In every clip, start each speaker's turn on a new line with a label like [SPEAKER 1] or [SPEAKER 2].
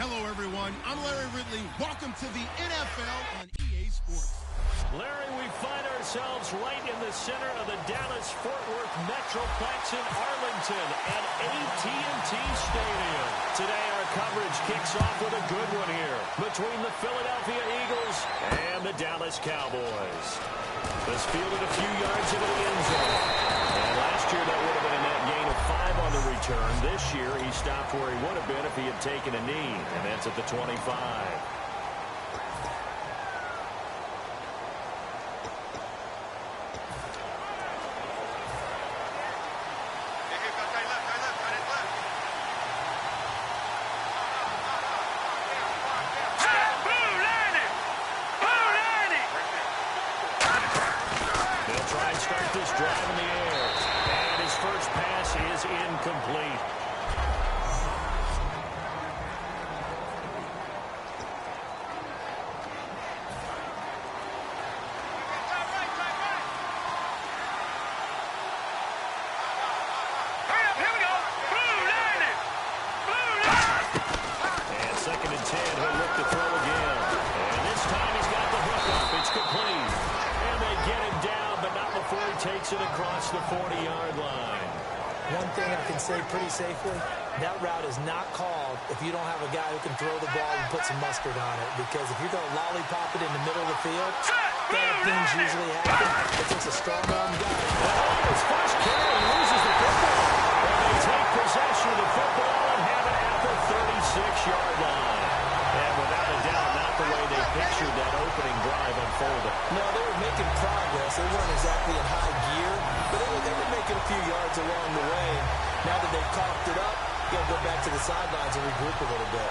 [SPEAKER 1] Hello, everyone. I'm Larry Ridley. Welcome to the NFL on EA Sports.
[SPEAKER 2] Larry, we find ourselves right in the center of the Dallas-Fort Worth Metroplex in Arlington at AT&T Stadium. Today, our coverage kicks off with a good one here between the Philadelphia Eagles and the Dallas Cowboys. This fielded a few yards into the end zone. And last year, that would have been a net gain of 5 on the return. This year, he stopped where he would have been if he had taken a knee, and that's at the 25.
[SPEAKER 3] Pretty safely, that route is not called if you don't have a guy who can throw the ball and put some mustard on it. Because if you're going to lollipop it in the middle of the field, bad things usually happen. It takes a strong arm guy.
[SPEAKER 2] His first carry loses the football. And they take possession of the football and have it at the 36-yard line. And without a doubt, not the way they pictured that opening drive unfolded.
[SPEAKER 3] No, they were making progress. They weren't exactly in high gear, but they were making a few yards along the way. Now that they've coughed it up, you got to go back to the sidelines and regroup a little bit.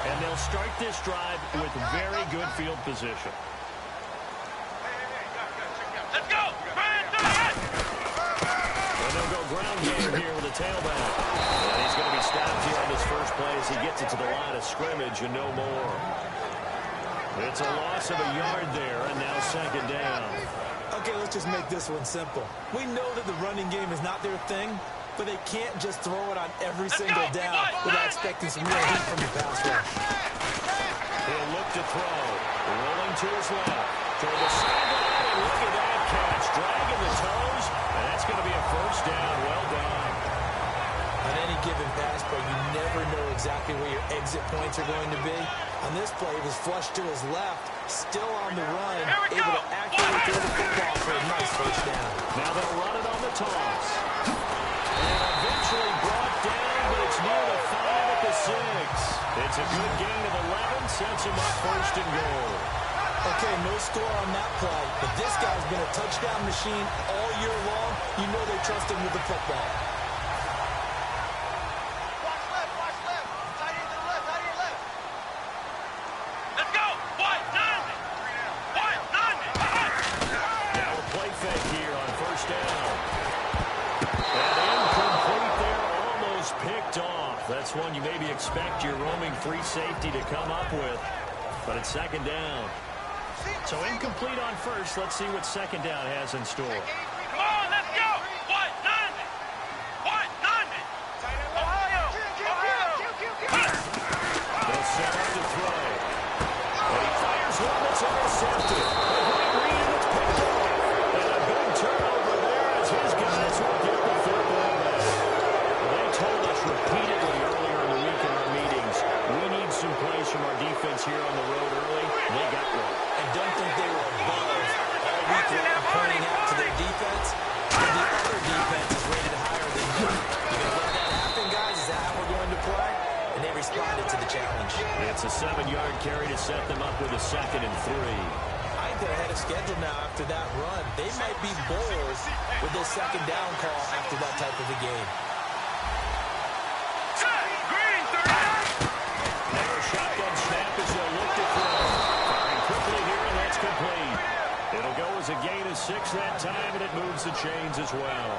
[SPEAKER 2] And they'll start this drive with very good field position.
[SPEAKER 4] Let's go!
[SPEAKER 2] And they'll go ground game here with a tailback. And he's going to be stopped here on this first play as he gets it to the line of scrimmage and no more. It's a loss of a yard there, and now second down.
[SPEAKER 3] Okay, let's just make this one simple. We know that the running game is not their thing, but they can't just throw it on every single down without expecting some real heat from the pass rush.
[SPEAKER 2] He'll look to throw. Rolling to his left. Toward the sideline, and look at that catch. Dragging the toes, and that's going to be a first down. Well done.
[SPEAKER 3] On any given pass play, you never know exactly where your exit points are going to be. On this play, he was flushed to his left, still on the run, able to accurately throw the football for a nice first down.
[SPEAKER 2] Now they'll run it on the toss. And eventually brought down, but it's near the 5 at the 6. It's a good gain of 11, sets him up first and goal.
[SPEAKER 3] Okay, no score on that play, but this guy's been a touchdown machine all year long. You know they trust him with the football.
[SPEAKER 2] That's one you maybe expect your roaming free safety to come up with, but it's second down. So incomplete on first. Let's see what second down has in store.
[SPEAKER 4] Come on, let's go! What? None! Ohio!
[SPEAKER 2] They'll set up to throw. And he fires one that's intercepted. A great read, and it's picked off. And a big turnover there as his guys will get the football back. They told us repeatedly earlier in the week in our meetings, we need some plays from our defense here on the road early. They got one.
[SPEAKER 3] I don't think they were above all week long pointing out to their defense. And the other defense is rated higher than you. You gonna let that happen, guys? Is that how we're going to play? And they responded to the challenge.
[SPEAKER 2] It's a 7-yard carry to set them up with a 2nd and 3.
[SPEAKER 3] I think they're ahead of schedule now after that run. They might be bold with this second down call after that type of a game.
[SPEAKER 2] Shotgun snap as they'll look to throw. Firing quickly here, and that's complete. It'll go as a gain of 6 that time, and it moves the chains as well.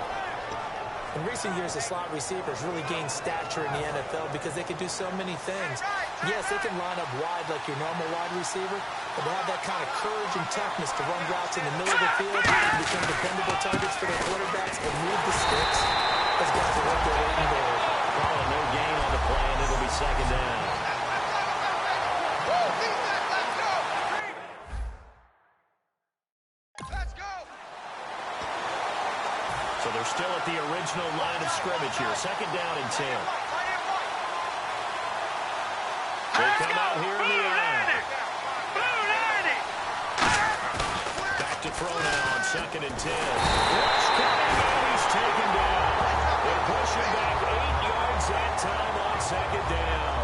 [SPEAKER 3] In recent years, the slot receivers really gained stature in the NFL because they can do so many things. Yes, they can line up wide like your normal wide receiver, but to have that kind of courage and toughness to run routes in the middle of the field and become dependable targets for their quarterbacks and move the sticks, those guys will work their way in there.
[SPEAKER 2] Oh, no gain on the play, and it'll be second down. So they're still at the original line of scrimmage here. Second down and 10. They come out here in the eye. Back to throw now on second and 10. Rush coming, and he's taken down. They push him back 8 yards that time on second down.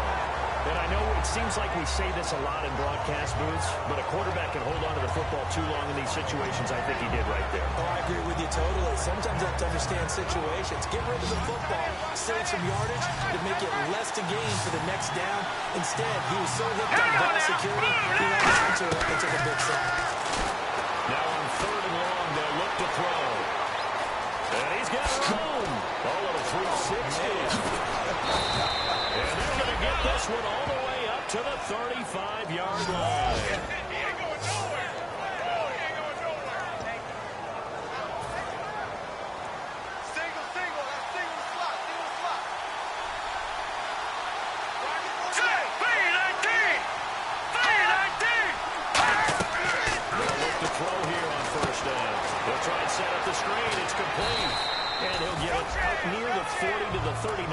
[SPEAKER 2] And I know it seems like we say this a lot in broadcast booths, but a quarterback can hold on to the football too long in these situations. I think he did right there.
[SPEAKER 3] Oh, I agree with you totally. Sometimes you have to understand situations. Get rid of the football, save some yardage to make it less to gain for the next down. Instead, he was so hooked on ball security, he held on to it and took a big sack.
[SPEAKER 2] Now on third and long, they'll look to throw. And he's got room. A little 360. And they're going to get this one all the way up to the 35-yard line.
[SPEAKER 4] He ain't going nowhere. No, he ain't going nowhere. Single. That's single slot.
[SPEAKER 2] They'll look to throw here on first down. They'll try and set up the screen. It's complete. And he'll get it up near the 40 to the 39.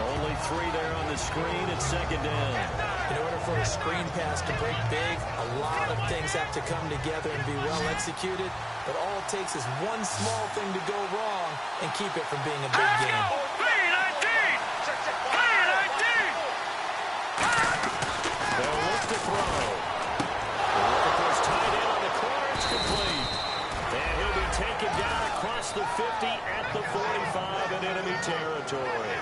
[SPEAKER 2] Only 3 there on the screen. It's second down.
[SPEAKER 3] In order for a screen pass to break big, a lot of things have to come together and be well executed. But all it takes is one small thing to go wrong and keep it from being a big game.
[SPEAKER 2] They'll look to throw. It's tight end on the corner. It's complete. And he'll be taken down across the 50 at the 45 in enemy territory.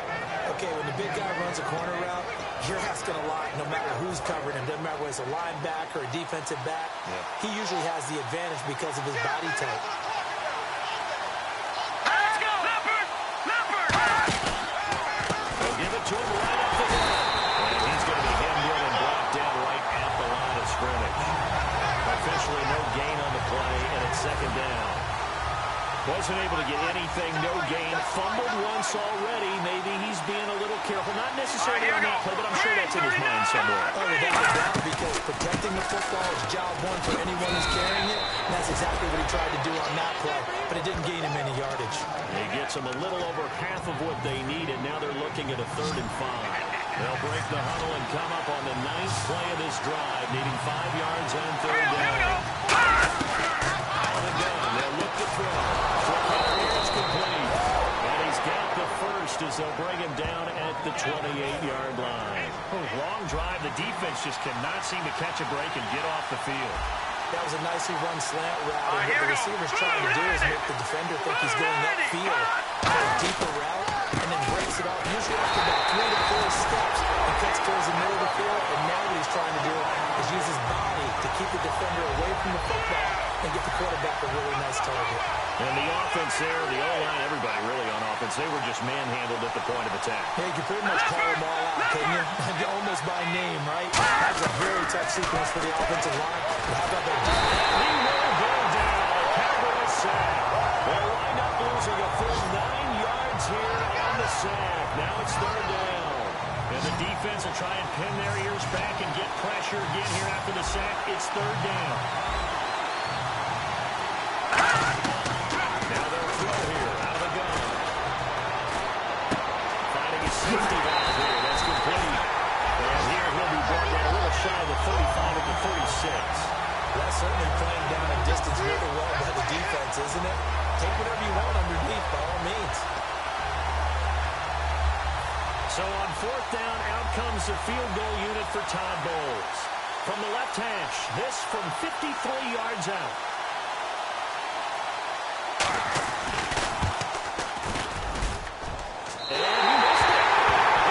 [SPEAKER 3] Okay, when the big guy runs a corner route, you're asking a lot no matter who's covering him. Doesn't matter whether it's a linebacker or a defensive back. He usually has the advantage because of his body type.
[SPEAKER 2] They'll give it to him right up the middle. And he's going to be hemmed in and brought down right at the line of scrimmage. Officially no gain on the play, and it's second down. Wasn't able to get anything, no gain. Fumbled once already. Maybe he's being a little careful. Not necessarily on that play, but I'm sure that's in his mind somewhere.
[SPEAKER 3] Oh, without a doubt, because protecting the football is job one for anyone who's carrying it. And that's exactly what he tried to do on that play, but it didn't gain him any yardage.
[SPEAKER 2] He gets them a little over half of what they need, and now they're looking at a 3rd and 5. They'll break the huddle and come up on the 9th play of this drive, needing 5 yards on 3rd down. On the gun, they'll look to throw. It's complete. And he's got the first as they'll bring him down at the 28-yard line. Long drive. The defense just cannot seem to catch a break and get off the field.
[SPEAKER 3] That was a nicely run slant route, and what the receiver's trying to do is make the defender think he's going upfield for a deeper route, and then breaks it off, usually after about 3 to 4 steps, and cuts towards the middle of the field, and now what he's trying to do is use his body to keep the defender away from the football and get the quarterback a really nice target.
[SPEAKER 2] And the offense there, the O-line, everybody really on offense, they were just manhandled at the point of attack.
[SPEAKER 3] Yeah, you can pretty much call them all out, couldn't you? Almost by name, right? That was a very tough sequence for the offensive line. But how about that defense?
[SPEAKER 2] He will go down. A Cowboys sack. They'll wind up losing a full 9 yards here on the sack. Now it's 3rd down. And the defense will try and pin their ears back and get pressure again here after the sack. It's 3rd down. Now they'll throw here out of the gun. Finding his safety valve here. That's complete. And here he'll be brought down a little shy of the 35 at the 36.
[SPEAKER 3] That's certainly playing down a distance really well by the defense, isn't it? Take whatever you want underneath, by all means.
[SPEAKER 2] So on 4th down, out comes the field goal unit for Todd Bowles. From the left hash, this from 53 yards out. And he missed it.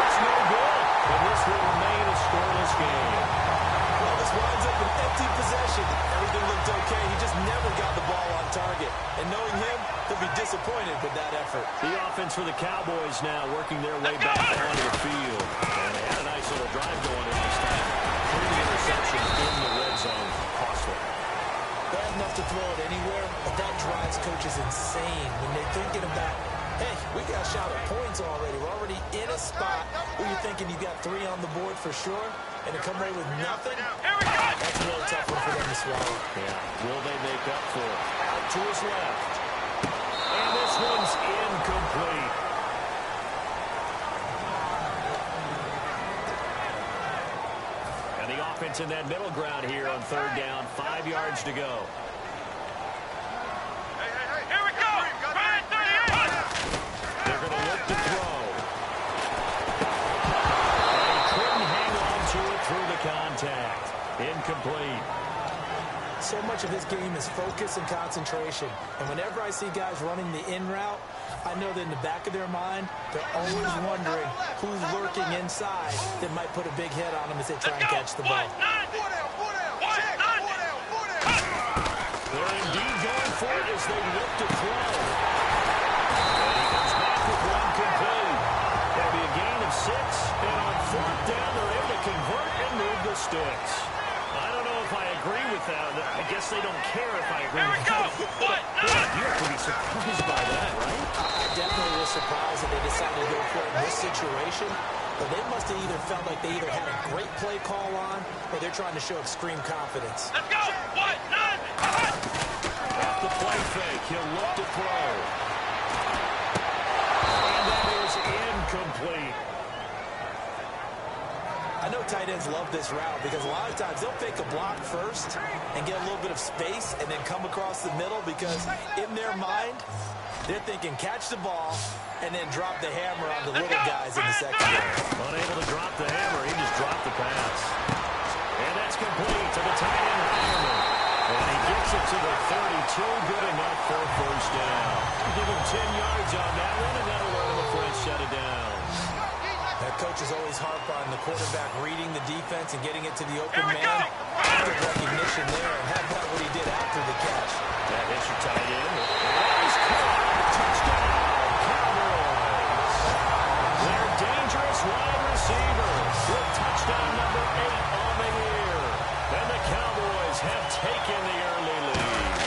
[SPEAKER 2] It's no good. And this will remain a scoreless game.
[SPEAKER 3] Well, this winds up an empty possession. Everything looked okay. He just never got the ball on target. And knowing him, he'll be disappointed with that effort.
[SPEAKER 2] The offense for the Cowboys now working their way back onto the field. And they had a nice little drive going in this time. 3 interceptions in the red zone. Costly.
[SPEAKER 3] Bad enough to throw it anywhere, but that drives coaches insane when they're thinking about, hey, we got shot at points already. We're already in a spot where you're thinking you got 3 on the board for sure, and to come away with nothing, that's a really tough one for them to swallow.
[SPEAKER 2] Yeah. Will they make up for it? Out to his left. And this one's incomplete. And the offense in that middle ground here on 3rd down. 5 yards to go.
[SPEAKER 4] Here we go! Right, 38!
[SPEAKER 2] They're going to look to throw. And he couldn't hang on to it through the contact. Incomplete.
[SPEAKER 3] So much of his game is focus and concentration. And whenever I see guys running the in route, I know that in the back of their mind, they're always wondering who's lurking inside that might put a big hit on them as they try and catch the ball.
[SPEAKER 2] They're indeed going for it as they look to throw. And he comes back with one complete. That'll be a gain of 6. And on 4th down, they're able to convert and move the sticks. I don't know if I agree with that. I guess they don't care if I agree with that. You have to be surprised by that, right?
[SPEAKER 3] I definitely was surprised that they decided to go for it in this situation. But they must have either felt like they either had a great play call on or they're trying to show extreme confidence.
[SPEAKER 4] Let's go!
[SPEAKER 2] Off the play fake, he'll look to throw. And that is incomplete.
[SPEAKER 3] I know tight ends love this route because a lot of times they'll fake a block first and get a little bit of space and then come across the middle because in their mind, they're thinking catch the ball and then drop the hammer on the little guys in the secondary.
[SPEAKER 2] Unable to drop the hammer, he just dropped the pass. And that's complete to the tight end, Hireman. And he gets it to the 32, good enough for a 1st down. Give him 10 yards on that one, and that'll earn him a fresh set of downs.
[SPEAKER 3] That coach is always harp on the quarterback reading the defense and getting it to the open man. Good recognition there, and how about what he did after the catch.
[SPEAKER 2] That hits your tight end. That is caught. Touchdown, Cowboys. Their dangerous wide receiver with touchdown number 8 on the year. And the Cowboys have taken the early lead.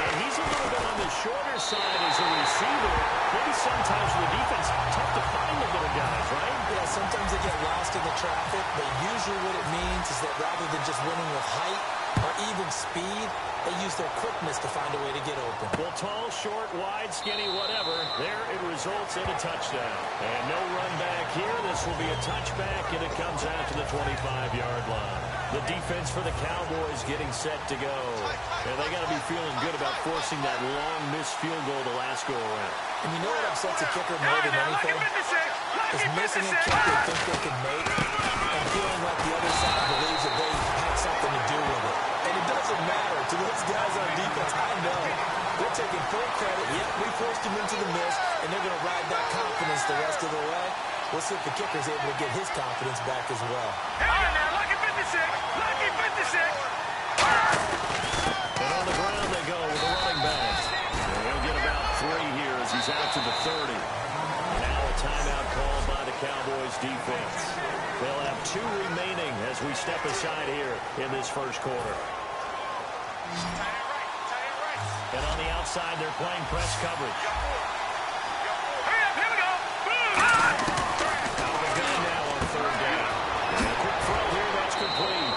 [SPEAKER 2] And he's a little bit on the shorter side as a receiver. Maybe sometimes the defense, tough to find the little guys, right?
[SPEAKER 3] Yeah, sometimes they get lost in the traffic, but usually what it means is that rather than just winning with height or even speed, they use their quickness to find a way to get open.
[SPEAKER 2] Well, tall, short, wide, skinny, whatever, there it results in a touchdown. And no run back here. This will be a touchback, and it comes out to the 25-yard line. The defense for the Cowboys getting set to go. And they got to be feeling good about forcing that long missed field goal the last go-around.
[SPEAKER 3] And you know what upsets a kicker more than anything? Is missing a kick they think they can make and feeling like the other side believes that they had something to do with it. And it doesn't matter to those guys on defense. I know. They're taking full credit. Yep, we forced them into the miss, and they're going to ride that confidence the rest of the way. We'll see if the kicker's able to get his confidence back as well.
[SPEAKER 4] All right, now, lucky 56! Lucky 56!
[SPEAKER 2] And on the ground they go with the running back. And he'll get about 3 here as he's out to the 30. Now a timeout called by the Cowboys defense. They'll have 2 remaining as we step aside here in this first quarter. And on the outside, they're playing press coverage.
[SPEAKER 4] Hurry up, here we go! Boom!
[SPEAKER 2] Out of the gun now on 3rd down. And a quick throw here, that's complete.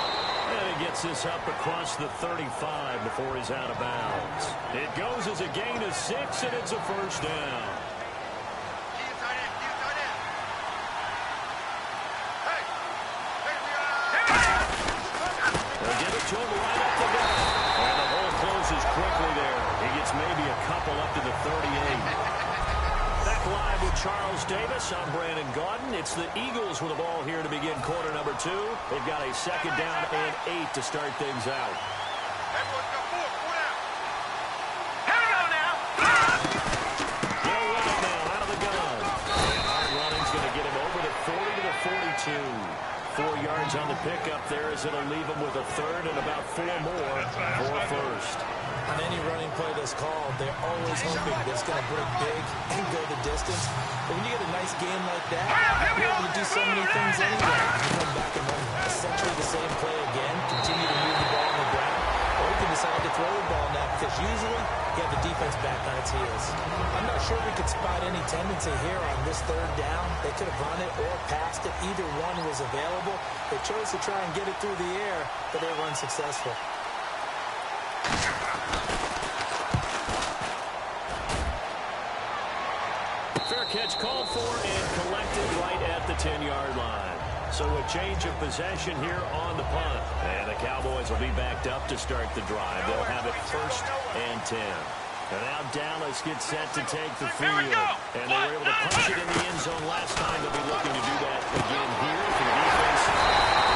[SPEAKER 2] And he gets this up across the 35 before he's out of bounds. It goes as a gain of 6, and it's a 1st down. They'll give it to him right up the gut. And the hole closes quickly there. He gets maybe a couple up to the 38. Back live with Charles Davis. I'm Brandon Gaudin. It's the Eagles with the ball here to begin quarter number 2. They've got a 2nd down and 8 to start things out.
[SPEAKER 4] Here we go now!
[SPEAKER 2] They'll run it now out of the gun. And hard running's going to get him over the 40 to the 42. 4 yards on the pickup there as it'll leave him with a 3rd and about 4 more for a 1st.
[SPEAKER 3] On any running play is called, they're always hoping that it's going to break big and go the distance. But when you get a nice game like that, you're able to do so many things anyway. You come back and run essentially the same play again, continue to move the ball on the ground, or you can decide to throw the ball now because usually you have the defense back on its heels. I'm not sure we could spot any tendency here on this third down. They could have run it or passed it. Either one was available. They chose to try and get it through the air, but they were unsuccessful.
[SPEAKER 2] Fair catch called for and collected right at the 10-yard line. So a change of possession here on the punt. And the Cowboys will be backed up to start the drive. They'll have it 1st and 10. And now Dallas gets set to take the field. And they were able to punch it in the end zone last time. They'll be looking to do that again here for the defense.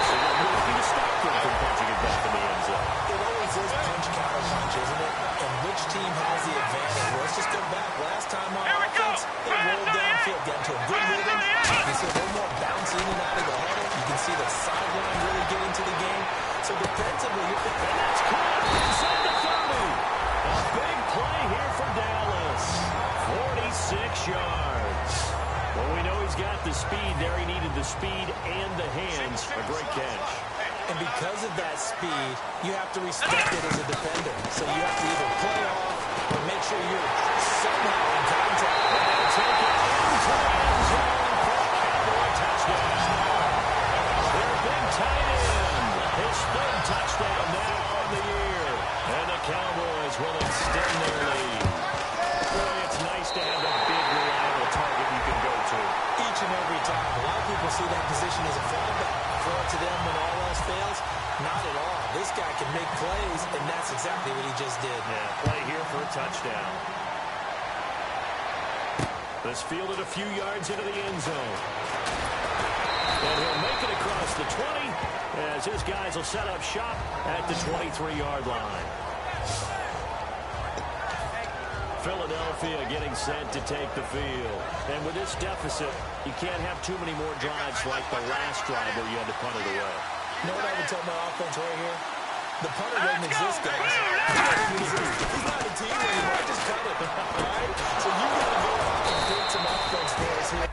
[SPEAKER 2] So they'll be looking to stop them from punching it back in the end zone.
[SPEAKER 3] It always is punch counter punch, isn't it? And which team has the advantage? Well, let's just go back. Last time on offense, they rolled downfield, got into a good rhythm. You see a little more bounce in and out of the huddle. You can see the sideline really get into the game. So defensively, you're
[SPEAKER 2] and that's caught inside the 30. A big play here for Dallas. 46 yards. Well, we know he's got the speed there. He needed the speed and the hands. A great catch.
[SPEAKER 3] And because of that speed, you have to respect it as a defender. So you have to either play off or make sure you're somehow in contact.
[SPEAKER 2] And take it into the end zone for a Cowboy touchdown. Their big tight end. His 3rd touchdown now on the year. And the Cowboys will extend their lead. Boy, it's nice to have a big, reliable target you can go to.
[SPEAKER 3] Each and every time. A lot of people see that position as a fallback. Throw it to them when all else fails. Not at all. This guy can make plays, and that's exactly what he just did.
[SPEAKER 2] Yeah, play here for a touchdown. This fielded a few yards into the end zone. And he'll make it across the 20 as his guys will set up shop at the 23-yard line. Philadelphia getting set to take the field. And with this deficit, you can't have too many more drives like the last drive where you had to punt it away.
[SPEAKER 3] You know what I would tell my offense right here? The punter doesn't exist, guys. He doesn't exist. He's not a team anymore. Just cut it. All right? So you got to go out and build some offense for us here.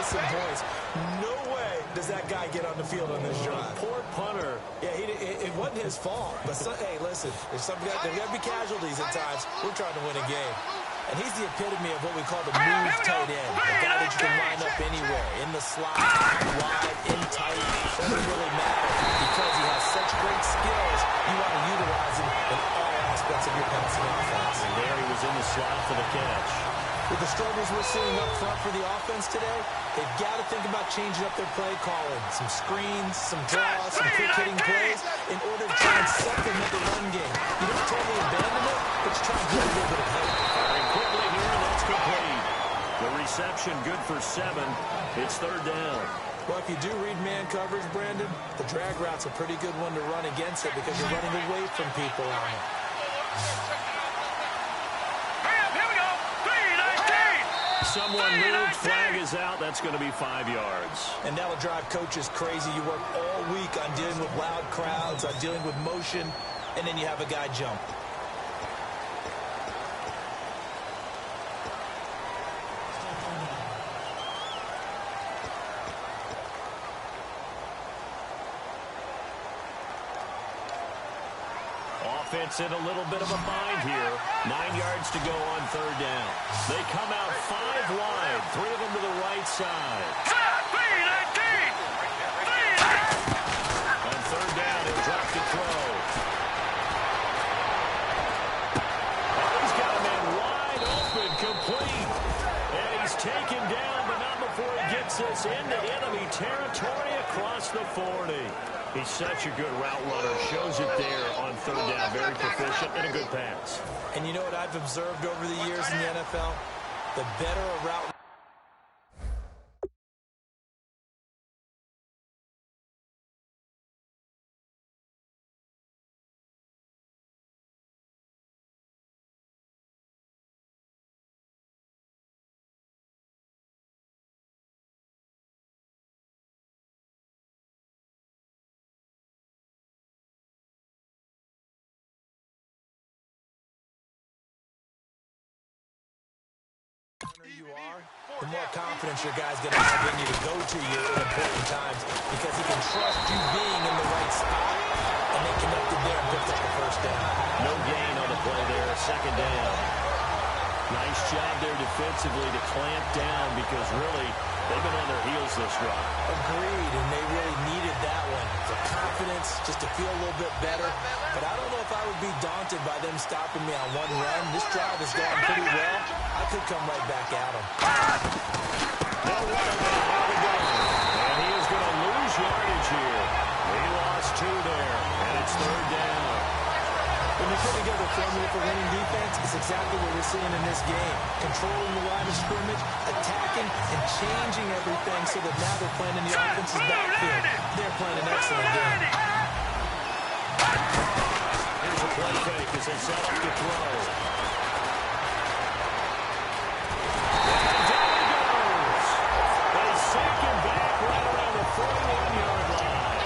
[SPEAKER 3] get some points. No way does that guy get on the field on this drive.
[SPEAKER 2] Poor punter.
[SPEAKER 3] Yeah, it wasn't his fault. But, hey, listen, there's got to be casualties at times. We're trying to win a game. And he's the epitome of what we call the move tight end. A guy that you can line up anywhere, in the slot, wide, in tight. Doesn't really matter because he has such great skills. You want to utilize him in all aspects of your passing offense.
[SPEAKER 2] And there he was in the slot for the catch.
[SPEAKER 3] With the struggles we're seeing up front for the offense today, they've got to think about changing up their play calling. Some screens, some draws, some quick-hitting plays in order to try and supplement the run game. You don't totally abandon it, but you try and get a little bit of help.
[SPEAKER 2] Firing quickly here, and that's complete. The reception good for 7. It's 3rd down.
[SPEAKER 3] Well, if you do read man coverage, Brandon, the drag route's a pretty good one to run against it because you're running away from people on it.
[SPEAKER 2] Someone moved, flag is out. That's going to be 5 yards.
[SPEAKER 3] And that'll drive coaches crazy. You work all week on dealing with loud crowds, on dealing with motion, and then you have a guy jump.
[SPEAKER 2] Offense in a little bit of a bind here. 9 yards to go on 3rd down. They come out 5 wide. 3 of them to the right side. On 3rd down, he'll drop to throw. Oh, he's got a man wide open, complete. And he's taken down, but not before he gets us into enemy territory across the 40. He's such a good route runner. Shows it there on 3rd down. Very proficient and a good pass.
[SPEAKER 3] And you know what I've observed over the years in the NFL? The better a route... you are, the more confidence your guy's going to have in you to go to you at important times because he can trust you being in the right spot, and they connected there and picked up the 1st down.
[SPEAKER 2] No gain on the play there, 2nd down. Nice job there defensively to clamp down because really they've been on their heels this drive.
[SPEAKER 3] Agreed, and they really needed that one for confidence, just to feel a little bit better. But I don't know if I would be daunted by them stopping me on one run. This drive has gone pretty well. I could come right back at them.
[SPEAKER 2] They'll run it out of the game. And he is going to lose yardage here. He lost 2 there, and it's 3rd down.
[SPEAKER 3] When you put together a formula for winning defense, it's exactly what we're seeing in this game. Controlling the line of scrimmage, attacking, and changing everything so that now they're playing in the offense's backfield. They're playing an excellent game.
[SPEAKER 2] Here's a play fake as they set up to throw. And down he goes. They sack him back right around the 41-yard line.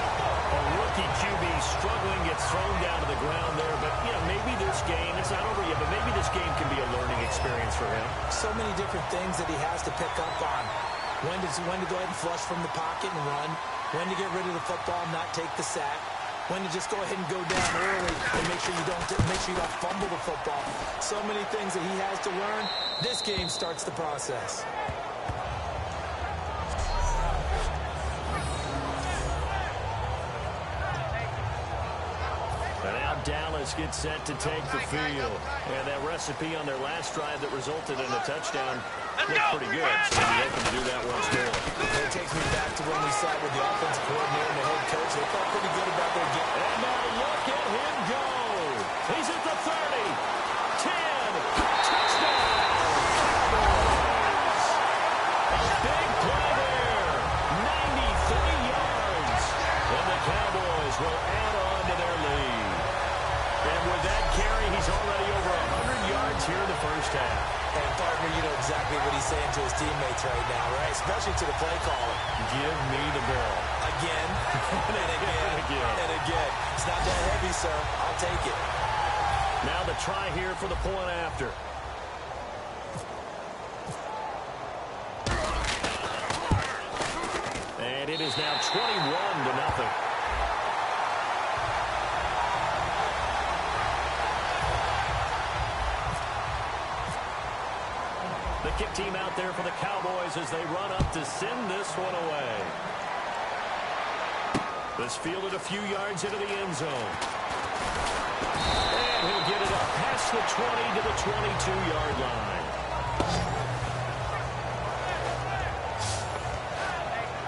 [SPEAKER 2] A rookie QB struggling, gets thrown down to the ground there. But, you know, maybe this game, it's not over yet, but maybe this game can be a learning experience for him.
[SPEAKER 3] So many different things that he has to pick up on. When to go ahead and flush from the pocket and run. When to get rid of the football and not take the sack. When to just go ahead and go down early and make sure you don't fumble the football. So many things that he has to learn. This game starts the process.
[SPEAKER 2] And now Dallas gets set to take the field. And that recipe on their last drive that resulted in a touchdown looked pretty good. So they're hoping to do that once more.
[SPEAKER 3] It takes me back to when we sat with the offensive coordinator and the head coach. They felt pretty good about their game.
[SPEAKER 2] And now look at him go. He's at the 30, 10, touchdown. Cowboys. A big play there, 93 yards. And the Cowboys will add on to their lead. And with that carry, he's already over 100 yards here in the 1st half.
[SPEAKER 3] And partner, you know exactly what he's saying to his teammates right now, right? Especially to the play caller.
[SPEAKER 2] Give me the ball.
[SPEAKER 3] Again, and again, and again. It's not that heavy, sir. I'll take it.
[SPEAKER 2] Now the try here for the point after. And it is now 21-0. The kick team out there for the Cowboys as they run up to send this one away. This fielded a few yards into the end zone. And he'll get it up past the 20 to the 22-yard line.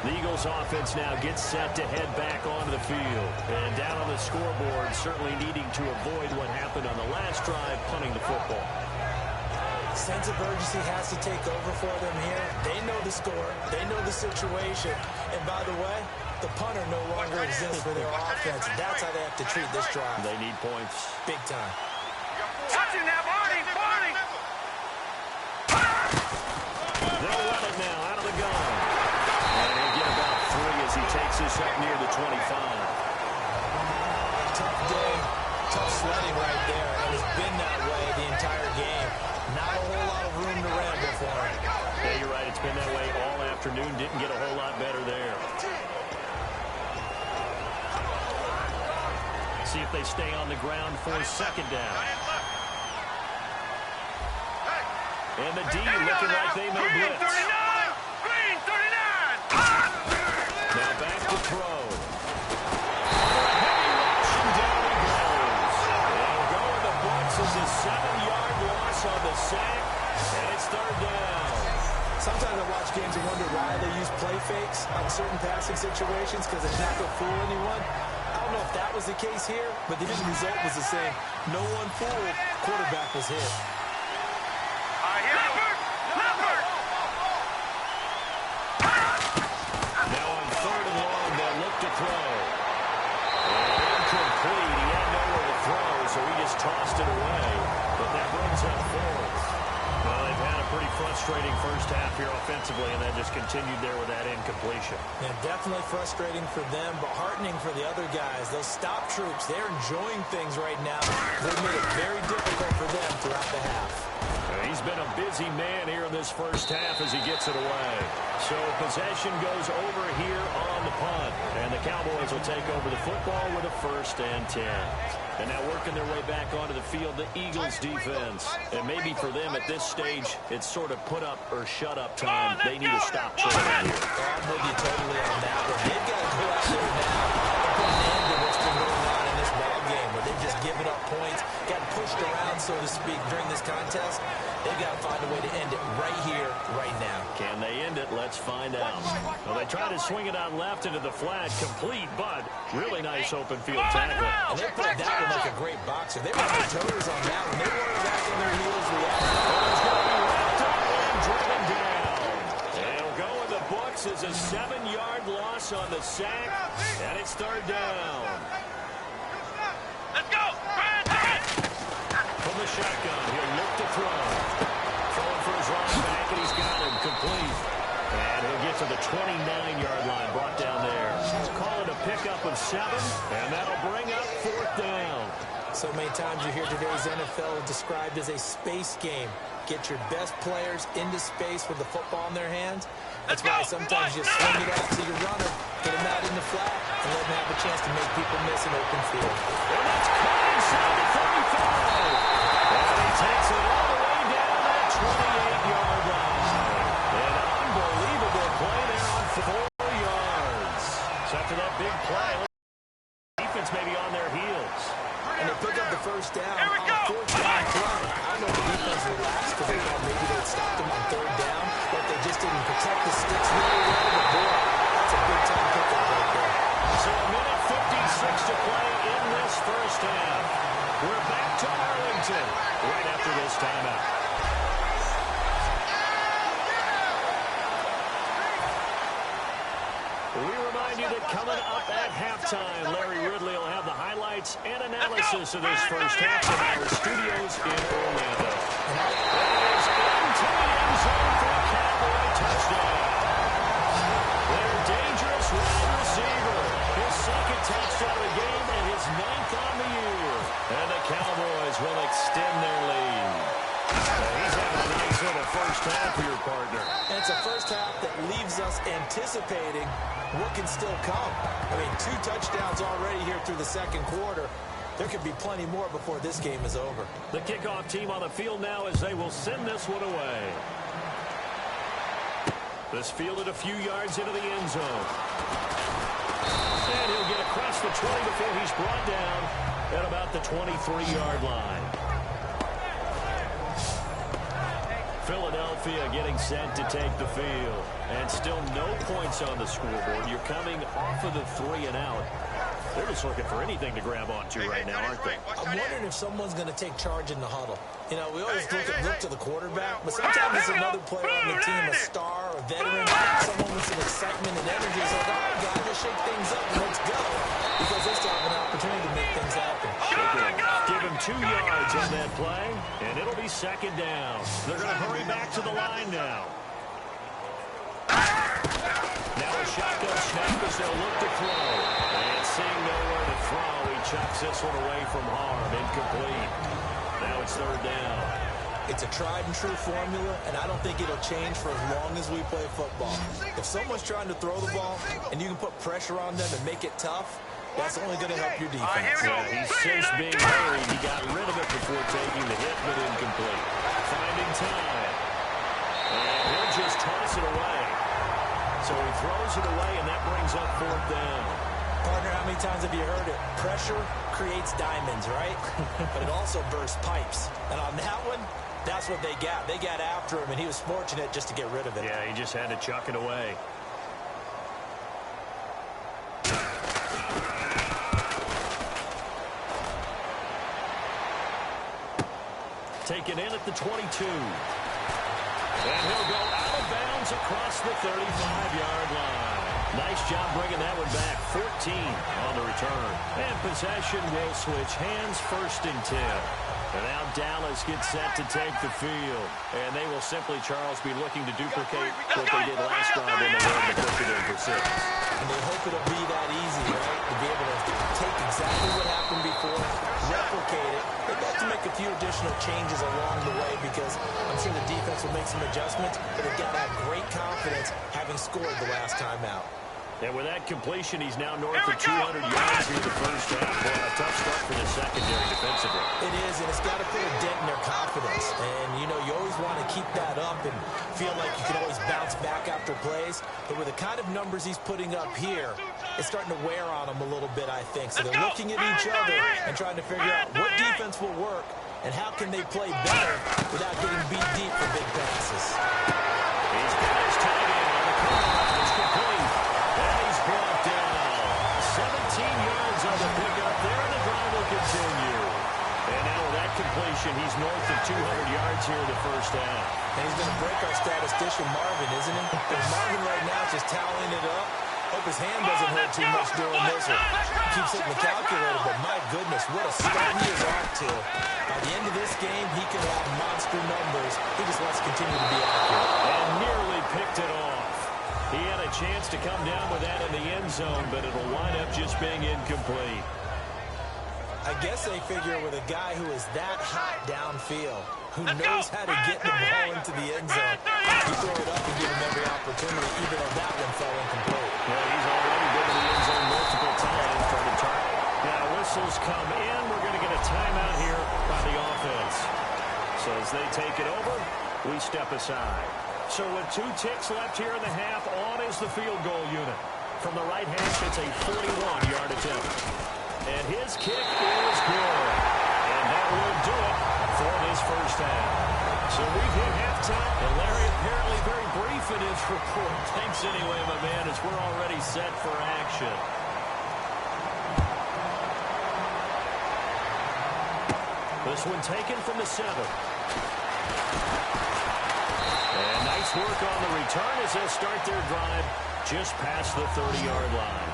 [SPEAKER 2] The Eagles offense now gets set to head back onto the field. And down on the scoreboard, certainly needing to avoid what happened on the last drive, punting the football.
[SPEAKER 3] Sense of urgency has to take over for them here. They know the score. They know the situation. And by the way, the punter no longer exists for their offense. That's how they have to treat this drive.
[SPEAKER 2] They need points.
[SPEAKER 3] Big time.
[SPEAKER 4] Touch it now, Barney! Barney!
[SPEAKER 2] They'll run it now out of the gun. And he'll get about 3 as he takes this up near the 25.
[SPEAKER 3] Tough day. Tough sledding right there. And it's been that way the entire game. Not a whole lot of room to ramble for him.
[SPEAKER 2] Yeah, you're right. It's been that way all afternoon. Didn't get a whole lot better there. See if they stay on the ground for second down. And the D looking like they may blitz.
[SPEAKER 4] Green 39!
[SPEAKER 2] Now back to throw. Heavy rush and down he goes. They'll go in the books as a 7-yard loss on the sack. And it's third down.
[SPEAKER 3] Sometimes I watch games and wonder why they use play fakes on certain passing situations because it's not going to fool anyone. I don't know if that was the case here, but the end result was the same. No one fooled. Quarterback was hit.
[SPEAKER 2] Now on third and long, they'll look to throw. And incomplete. He had nowhere to throw, so he just tossed it away. But that brings up fourth. Well, they've had a pretty frustrating first half here offensively, and that just continued there with that incompletion.
[SPEAKER 3] Yeah, definitely frustrating for them, but heartening for the other guys. Those stop troops, they're enjoying things right now. They've made it very difficult for them throughout the half.
[SPEAKER 2] He's been a busy man here in this first half as he gets it away. So possession goes over here on the punt. And the Cowboys will take over the football with a 1st and 10. And now working their way back onto the field, the Eagles defense. And maybe for them at this stage, it's sort of put up or shut up time. They need to stop trailing here.
[SPEAKER 3] I'm with you totally on that one. They've got to go out there now and put an end to what's been going on in this ball game where they've just given up points, got pushed around, so to speak, during this contest. They've got to find a way to end it right here, right now.
[SPEAKER 2] Can they end it? Let's find out. Well, they try to swing it out left into the flat, complete, but really nice open field tackle.
[SPEAKER 3] And they played that one like a great boxer. They were on their toes on that one. They weren't back on their heels reacting.
[SPEAKER 2] It's going to be wrapped up and driven down. It'll go in the books as a 7-yard loss on the sack, and it's third down.
[SPEAKER 4] Let's go!
[SPEAKER 2] From the shotgun, he'll look to throw. Throwing for his running back, and he's got him complete. And he'll get to the 29-yard line, brought down there. Call it a pickup of 7, and that'll bring up 4th down.
[SPEAKER 3] So many times you hear today's NFL described as a space game. Get your best players into space with the football in their hands. That's why sometimes you swing it out to your runner, get him out in the flat, and let him have a chance to make people miss an open field.
[SPEAKER 2] And that's caught inside the 35. And he takes it all the way down to the 28-yard line. An unbelievable play there on 4 yards. So after that big play, defense may be on their heels.
[SPEAKER 3] And they pick up the first down on a 4th down play. I know the defense relaxed because they thought maybe they'd stop them on 3rd down, but they just didn't protect the sticks really well. But boy, that's a big-time pickup right there.
[SPEAKER 2] So a minute 56 to play in this first half. We're back to Arlington right after this timeout. We remind you that coming up at halftime, Larry Ridley will have the highlights and analysis of this first half from our studios in Orlando. And it is into the end zone for a Cowboy touchdown. Their dangerous wide receiver, his 2nd touchdown of the game and his 9th on the year. And the Cowboys will extend their lead. He's having a nice little first half for your partner.
[SPEAKER 3] And And it's a first half that leaves us anticipating what can still come. I mean, 2 touchdowns already here through the second quarter. There could be plenty more before this game is over.
[SPEAKER 2] The kickoff team on the field now as they will send this one away. This fielded a few yards into the end zone. And he'll get across the 20 before he's brought down at about the 23-yard line. Philadelphia getting set to take the field. And still no points on the scoreboard. You're coming off of the 3 and out. They're just looking for anything to grab onto right now, aren't they?
[SPEAKER 3] I'm wondering if someone's going to take charge in the huddle. You know, we always look to the quarterback, but sometimes it's another player on the team, a star, a veteran, someone with some excitement and energy. It's like, all right, guys, let's shake things up and let's go. Because they still have an opportunity to make things happen.
[SPEAKER 2] Give him 2 yards on that play, and it'll be second down. They're going to hurry back to the line now. Now a shotgun snap as they'll look to throw. And seeing nowhere to throw, he chucks this one away from harm. Incomplete. Now it's third down.
[SPEAKER 3] It's a tried-and-true formula, and I don't think it'll change for as long as we play football. If someone's trying to throw the ball, and you can put pressure on them and make it tough, that's only going to help your defense.
[SPEAKER 2] Yeah, he's since being hurried. He got rid of it before taking the hit, but incomplete. Finding time. And he'll just toss it away. So he throws it away, and that brings up fourth down.
[SPEAKER 3] Partner, how many times have you heard it? Pressure creates diamonds, right? But it also bursts pipes. And on that one, that's what they got. They got after him, and he was fortunate just to get rid of it.
[SPEAKER 2] Yeah, he just had to chuck it away. Taken in at the 22. And he'll go out of bounds across the 35-yard line. Nice job bringing that one back. 14 on the return. And possession will switch hands, first and 10. And now Dallas gets set to take the field. And they will simply, Charles, be looking to duplicate what they did last drive when they were able to push it in for 6.
[SPEAKER 3] And they hope it'll be that easy, right? To be able to take exactly what happened before, replicate it. They've got to make a few additional changes along the way because I'm sure the defense will make some adjustments, but they've got to have great confidence having scored the last time out.
[SPEAKER 2] And with that completion, he's now north of 200 yards here in the first half. Boy, a tough start for the secondary defensively.
[SPEAKER 3] It is, and it's got to put a dent in their confidence. And, you know, you always want to keep that up and feel like you can always bounce back after plays. But with the kind of numbers he's putting up here, it's starting to wear on them a little bit, I think. So they're looking at each other and trying to figure out what defense will work and how can they play better without getting beat deep for big passes.
[SPEAKER 2] He's got his tight end on the corner. It's complete. And he's brought down. 17 yards on the pickup there, and the drive will continue. And now with that completion, he's north of 200 yards here in the first half.
[SPEAKER 3] And he's going to break our statistician Marvin, isn't he? And Marvin right now is just tallying it up. Hope his hand doesn't hurt too much doing this one. Keeps hitting the calculator, but my goodness, what a start he is off to. By the end of this game, he could have monster numbers. He just wants to continue to be accurate.
[SPEAKER 2] And nearly picked it off. He had a chance to come down with that in the end zone, but it'll wind up just being incomplete.
[SPEAKER 3] I guess they figure with a guy who is that hot downfield, who knows how to get the ball into the end zone, you throw it up and give him every opportunity, even though that one fell incomplete.
[SPEAKER 2] Yeah, he's already been to the end zone multiple times from the target. Now whistles come in. We're going to get a timeout here by the offense. So as they take it over, we step aside. So with 2 ticks left here in the half, on is the field goal unit. From the right hash, it's a 41-yard attempt. And his kick is good. And that will do it for this first half. So we've hit halftime, and Larry apparently very brief in his report. Thanks anyway, my man, as we're already set for action. This one taken from the 7. And nice work on the return as they'll start their drive just past the 30-yard line.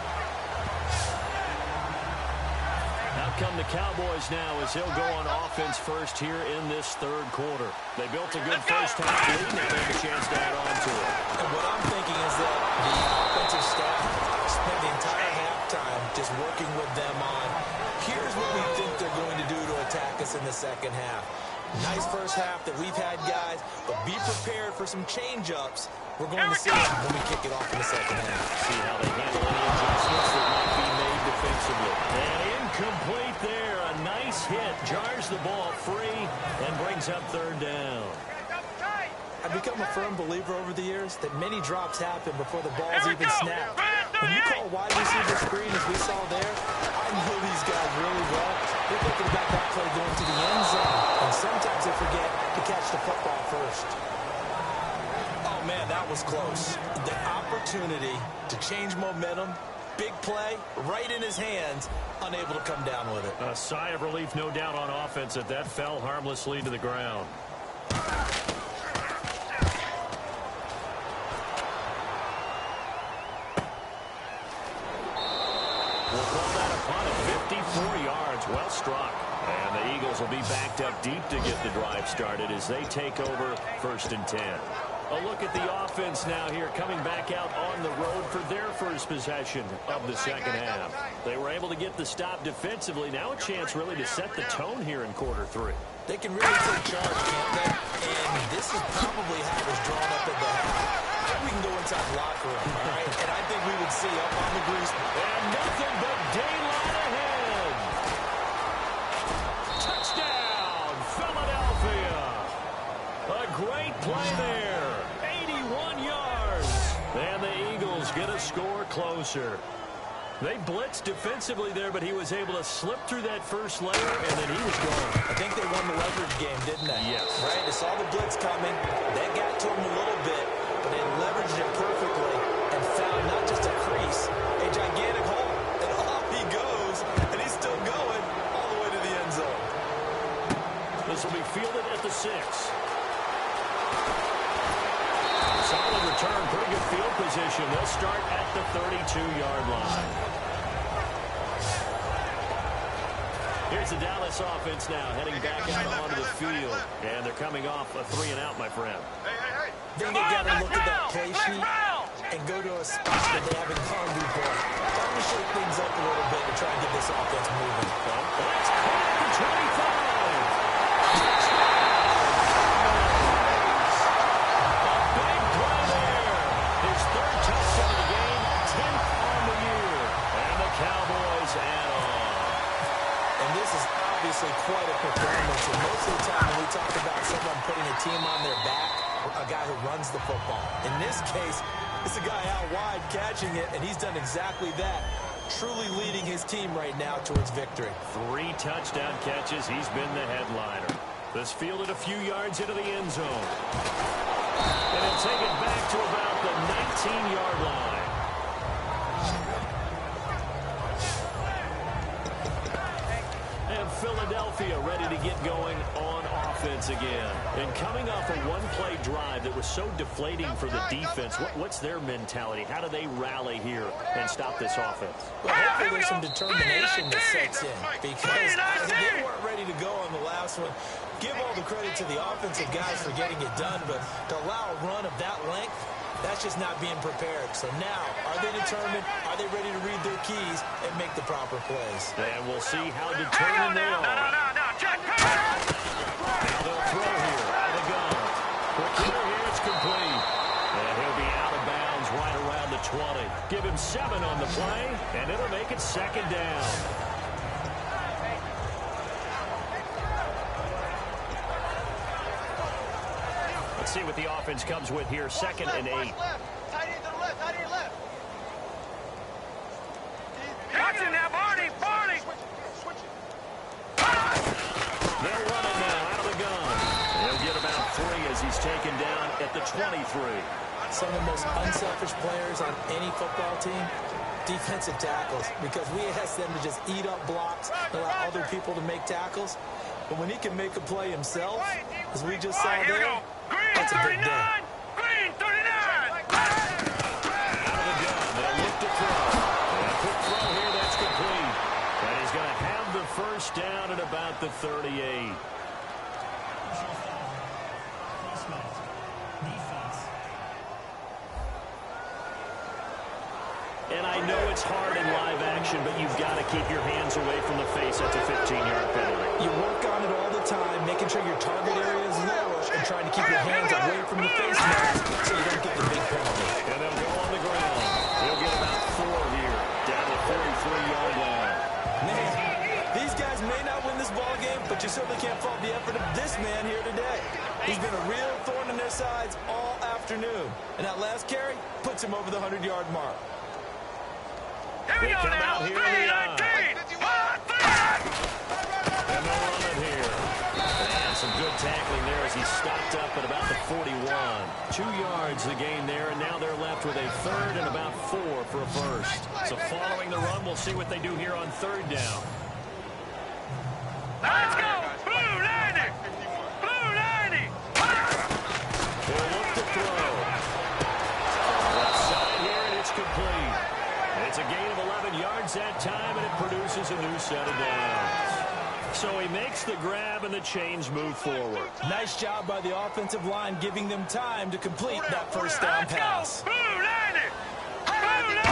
[SPEAKER 2] Out come the Cowboys now as he'll go on offense first here in this third quarter. They built a good first half lead, and they have a chance to add on to it.
[SPEAKER 3] And what I'm thinking is that the offensive staff spent the entire halftime just working with them on, here's what we think they're going to do to attack us in the second half. Nice first half that we've had, guys, but be prepared for some change-ups. We're going to see them when we kick it off in the second half.
[SPEAKER 2] See how they handle any adjustments that might be made defensively. And incomplete there. A nice hit. Jars the ball free and brings up third down.
[SPEAKER 3] I've become a firm believer over the years that many drops happen before the ball's even snapped. When you call wide receiver screen, as we saw there, I know these guys really well. They're thinking about that play going to the end zone, and sometimes they forget to catch the football first. Oh, man, that was close. The opportunity to change momentum, big play, right in his hands, unable to come down with it.
[SPEAKER 2] A sigh of relief, no doubt, on offense that fell harmlessly to the ground. We'll call that a punt of 54 yards. Well struck. And the Eagles will be backed up deep to get the drive started as they take over 1st and 10. A look at the offense now here, coming back out on the road for their first possession of the second half. They were able to get the stop defensively. Now a chance really to set the tone here in quarter 3.
[SPEAKER 3] They can really take charge, can't they? And this is probably how it was drawn up at the half. We can go inside the locker room, all right? And I think we would see up on the grease.
[SPEAKER 2] And nothing but daylight ahead. Touchdown, Philadelphia. A great play there. 81 yards. And the Eagles get a score closer. They blitzed defensively there, but he was able to slip through that first layer, and then he was gone.
[SPEAKER 3] I think they won the leverage game, didn't they?
[SPEAKER 2] Yes.
[SPEAKER 3] Right? They saw the blitz coming. That got to him a little bit, but they leveraged it perfectly and found not just a crease, a gigantic hole. And off he goes, and he's still going all the way to the end zone.
[SPEAKER 2] This will be fielded at the 6. Solid return, pretty good field position. They'll start at the 32-yard line. Here's the Dallas offense now, heading back out onto the field. And they're coming off a 3-and-out, my friend.
[SPEAKER 3] Then they got to look at that play sheet and go to a spot that they haven't gone before. Time to shake things up a little bit to try and get this offense moving.
[SPEAKER 2] That's caught at the 25.
[SPEAKER 3] Quite a performance, and most of the time when we talk about someone putting a team on their back, a guy who runs the football. In this case, it's a guy out wide catching it, and he's done exactly that, truly leading his team right now towards victory.
[SPEAKER 2] 3 touchdown catches. He's been the headliner. This fielded a few yards into the end zone. And he'll take it back to about the 19-yard line. Philadelphia ready to get going on offense again. And coming off a one-play drive that was so deflating for the defense, what's their mentality? How do they rally here and stop this offense?
[SPEAKER 3] Well, hopefully there's some determination that sets in, because they weren't ready to go on the last one. Give all the credit to the offensive guys for getting it done, but to allow a run of that length, that's just not being prepared. So now, are they determined? Are they ready to read their keys and make the proper plays?
[SPEAKER 2] And we'll see how determined they are. Now they'll throw here, out of the gun. Quick hitter here, it's complete. And he'll be out of bounds right around the 20. Give him 7 on the play, and it'll make it 2nd down. Let's see what the offense comes with here. 2nd and 8.
[SPEAKER 4] Tight end to the left, tight end left. Watch it now, Barney, Barney. Switch it.
[SPEAKER 2] They'll run it now out of the gun. He'll get about 3 as he's taken down at the 23.
[SPEAKER 3] Some of the most unselfish players on any football team, defensive tackles, because we ask them to just eat up blocks, allow other people to make tackles. But when he can make a play himself, as we just saw there, that's a big day.
[SPEAKER 4] Green 39.
[SPEAKER 2] Out of the gun, they'll look to throw. And a quick throw here, that's complete. And he's going to have the first down at about the 38. And I know it's hard in live action, but you've got to keep your hands away from the face. That's a 15-yard penalty.
[SPEAKER 3] You work on it all the time, making sure your target area is lower and trying to keep your hands away from the face mask so you don't get the big penalty.
[SPEAKER 2] And they'll go on the ground. He'll get about 4 here, down to 43-yard line.
[SPEAKER 3] Man, these guys may not win this ball game, but you certainly can't fault the effort of this man here today. He's been a real thorn in their sides all afternoon. And that last carry puts him over the 100-yard mark.
[SPEAKER 2] They come out here in the eye. And they'll run it here. And some good tackling there as he stopped up at about the 41. 2 yards the gain there, and now they're left with a third and about 4 for a first. So following the run, we'll see what they do here on third down.
[SPEAKER 4] Let's go! Blue 90! Blue 90!
[SPEAKER 2] They'll look to throw. Left side here, and it's complete. It's a gain of 11 yards that time, and it produces a new set of downs. So he makes the grab, and the chains move forward.
[SPEAKER 3] Nice job by the offensive line giving them time to complete that first down pass.
[SPEAKER 4] Blue 90! Blue 90!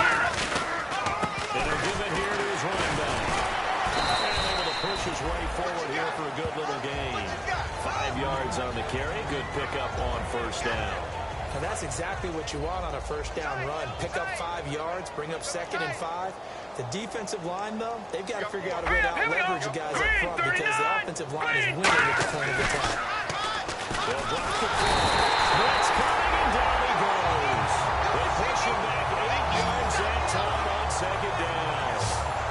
[SPEAKER 2] And they'll give it here to his running back. And able to push his way forward here for a good little gain. 5 yards on the carry. Good pickup on first down.
[SPEAKER 3] Now that's exactly what you want on a first down run. Pick up 5 yards, bring up 2nd and 5. The defensive line, though, they've got to figure out a way to out-leverage the guys up front because the offensive line is winning at the point of attack.
[SPEAKER 2] They'll block the throw. Blitz coming, and down he goes. They push him back 8 yards that time on second down.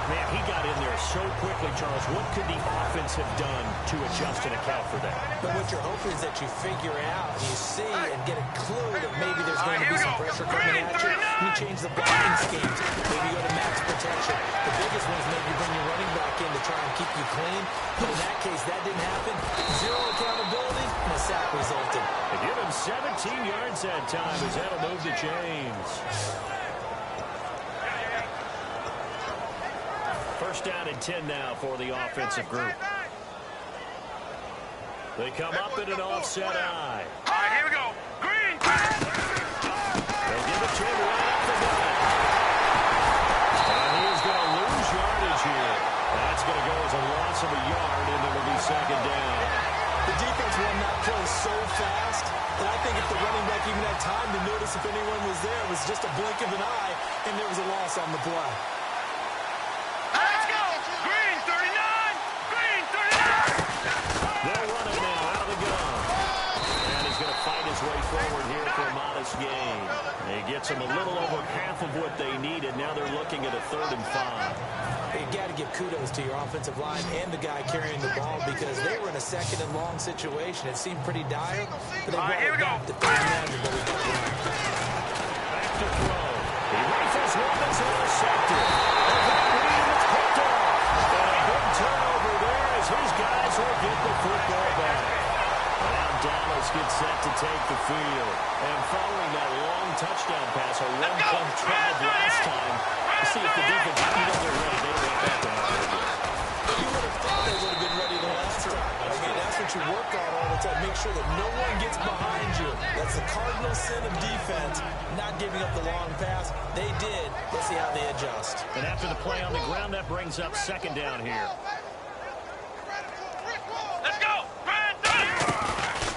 [SPEAKER 2] Man, he got in there so quickly, Charles. What could the offense have done to adjust and account for that?
[SPEAKER 3] But what you're hoping is that you figure out, you see, and get a clue that maybe there's going to be some pressure coming at you. You change the blocking schemes. Maybe go to max protection. The biggest one is maybe bring your running back in to try and keep you clean. But in that case, that didn't happen. Zero accountability, and a sack resulted.
[SPEAKER 2] They give him 17 yards that time as that'll move the chains. First down and 10 now for the offensive group. They come up in an offset eye.
[SPEAKER 4] All right, here we go. Green!
[SPEAKER 2] They'll give it to him right off the bat. And he is going to lose yardage here. That's going to go as a loss of a yard, and it will be second down.
[SPEAKER 3] The defense won that play so fast that I think if the running back even had time to notice if anyone was there, it was just a blink of an eye, and there was a loss on the play.
[SPEAKER 4] Let's go! Green 39! Green 39!
[SPEAKER 2] They'll run it now out of the gun. And he's going to fight his way forward here for a modest gain. He gets them a little over half of what they needed. Now they're looking at a 3rd and 5.
[SPEAKER 3] You got to give kudos to your offensive line and the guy carrying the ball because they were in a 2nd and long situation. It seemed pretty dire, but they brought it back to 3rd and manageable.
[SPEAKER 2] Back to throw. He rifles one that's intercepted. And that lead is picked off. And a big turnover there as his guys will get the football back. And now Dallas gets set to take the field. And following that long touchdown pass, a one-play drive last time, to see if the defense, they're ready. They don't want that to happen again.
[SPEAKER 3] You would have thought they would have been ready the last time. Again, that's what you work on all the time. Make sure that no one gets behind you. That's the cardinal sin of defense, not giving up the long pass. They did. Let's see how they adjust.
[SPEAKER 2] And after the play on the ground, that brings up second down here.
[SPEAKER 4] Let's go!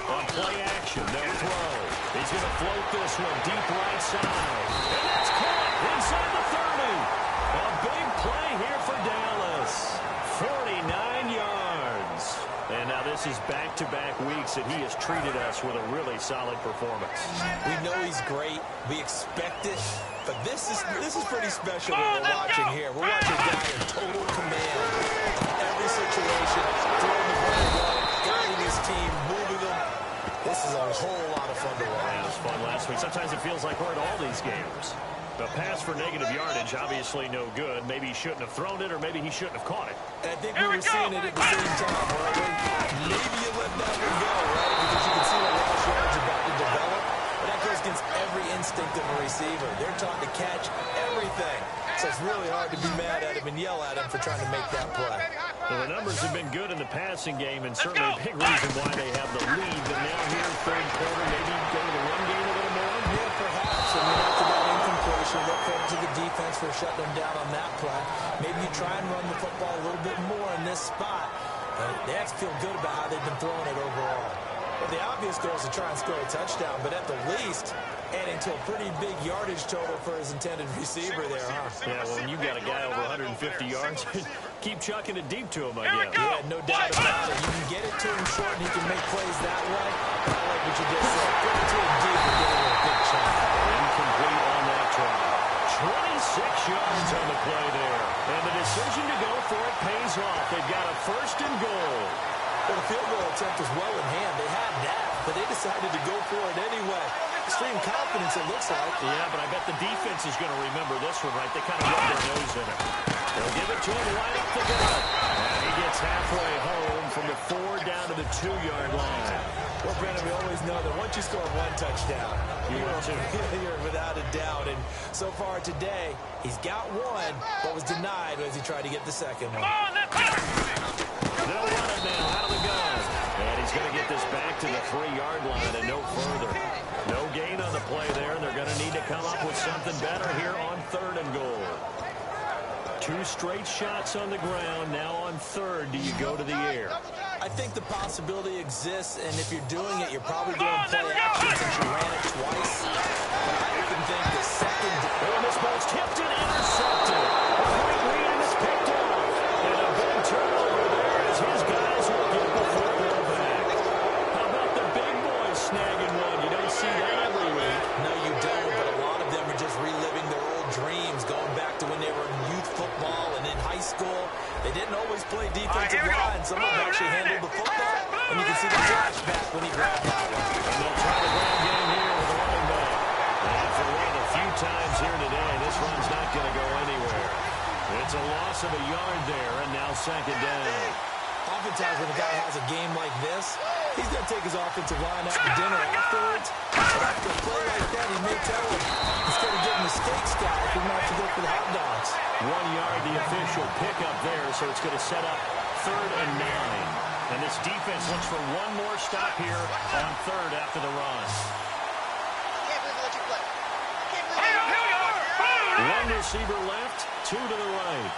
[SPEAKER 2] On play action, they'll throw. He's going to float this one deep right side. And that's caught inside the 30. A big play here for Dallas. 49 yards. And now this is back-to-back weeks that he has treated us with a really solid performance.
[SPEAKER 3] We know he's great. We expect it. But this is pretty special what we're watching here. We're watching a guy in total command of every situation, throwing the ball, guiding his team, moving them. This is a whole lot of fun to watch.
[SPEAKER 2] Yeah, it was fun last week. Sometimes it feels like we're at all these games. The pass for negative yardage, obviously no good. Maybe he shouldn't have thrown it, or maybe he shouldn't have caught it.
[SPEAKER 3] And I think we were seeing it at the same time, right? Maybe you let that one go, right? Because you can see the lost yards about to develop. But that goes against every instinct of a receiver. They're taught to catch everything. So it's really hard to be mad at him and yell at him for trying to make that play.
[SPEAKER 2] Well, the numbers have been good in the passing game, and certainly a big reason why they have the lead. But now here in third quarter, maybe go to the run game a little more.
[SPEAKER 3] Yeah, perhaps. And after that incompletion, they'll credit to the defense for for shutting them down on that play. Maybe you try and run the football a little bit more in this spot. But they have to feel good about how they've been throwing it overall. Well, the obvious goal is to try and score a touchdown, but at the least, adding to a pretty big yardage total for his intended receiver there, huh?
[SPEAKER 2] Yeah, well, when you've got a guy over 150 yards, keep chucking it deep to him, I guess.
[SPEAKER 3] Yeah, no doubt about it. You can get it to him short, and he can make plays that way. But I like what you just said. Go to him deep and get him a big chunk.
[SPEAKER 2] Incomplete on that try. 26 yards on the play there. And the decision to go for it pays off. They've got a first and goal.
[SPEAKER 3] Well, the field goal attempt was well in hand. They had that, but they decided to go for it anyway. Extreme confidence, it looks like.
[SPEAKER 2] Yeah, but I bet the defense is going to remember this one, right? They kind of rub their nose in it. They'll give it to him right up the gut. And he gets halfway home from the 4 down to the 2-yard line.
[SPEAKER 3] Well, Brandon, we always know that once you score one touchdown, you're without a doubt. And so far today, he's got one, but was denied as he tried to get the second one.
[SPEAKER 2] They'll run it now out of the gun. And he's going to get this back to the 3-yard line and no further. No gain on the play there. They're going to need to come up with something better here on 3rd and goal. 2 straight shots on the ground. Now on 3rd, do you go to the air?
[SPEAKER 3] I think the possibility exists, and if you're doing it, you're probably doing play action since you ran it twice. But I even think the second...
[SPEAKER 2] Oh, this ball's tipped and intercepted. A great read and it's picked off. And a big turnover there as his guys will get the football back. How about the big boys snagging one? You don't see that every week.
[SPEAKER 3] No, you don't, but a lot of them are just reliving their old dreams, going back to when they were in youth football and in high school. They didn't always play defensive line. Some of them actually handled the football, and you can see the flashback when he grabbed that one.
[SPEAKER 2] And they'll try the ground game here with the running back. And for one of the few times here today, this run's not going to go anywhere. It's a loss of a yard there, and now 2nd down.
[SPEAKER 3] Oftentimes when a guy has a game like this, he's going to take his offensive line out to dinner afterwards. But after a play like that, he may tell him, instead of getting the steaks, guys, we're going to have to go for the hot dogs.
[SPEAKER 2] 1 yard, the official pickup there, so it's going to set up 3rd and 9. And this defense looks for one more stop here on 3rd after the run. One receiver left, 2 to the right.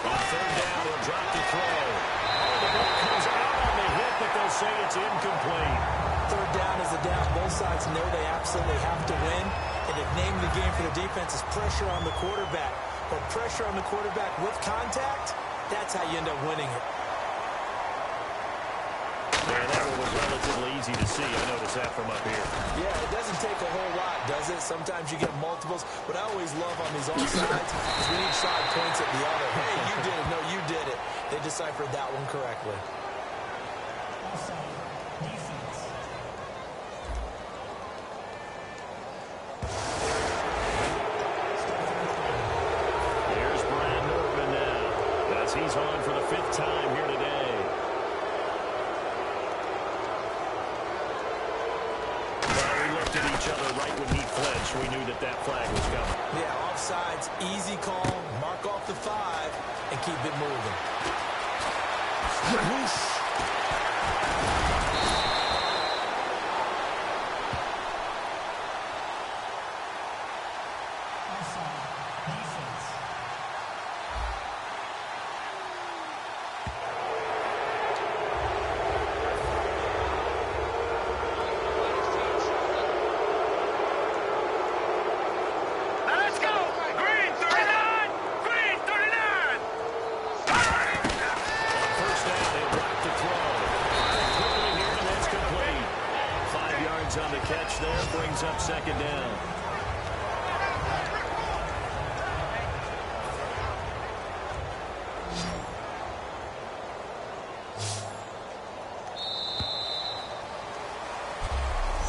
[SPEAKER 2] On 3rd down, he'll drop the throw. Oh, the ball comes out on the hit, but they'll say it's incomplete.
[SPEAKER 3] 3rd down is the down. Both sides know they absolutely have to win. And if naming the game for the defense is pressure on the quarterback, but pressure on the quarterback with contact, that's how you end up winning it.
[SPEAKER 2] Man, that one was relatively easy to see. I noticed that from up here.
[SPEAKER 3] Yeah, it doesn't take a whole lot, does it? Sometimes you get multiples. What I always love on these offsides is when each side points at the other. Hey, you did it. No, you did it. They deciphered that one correctly.
[SPEAKER 2] He's on for the 5th time here today. Well, we looked at each other right when he flinched. We knew that that flag was coming.
[SPEAKER 3] Yeah, offsides, easy call, mark off the 5, and keep it moving.
[SPEAKER 2] On the catch there, brings up 2nd down.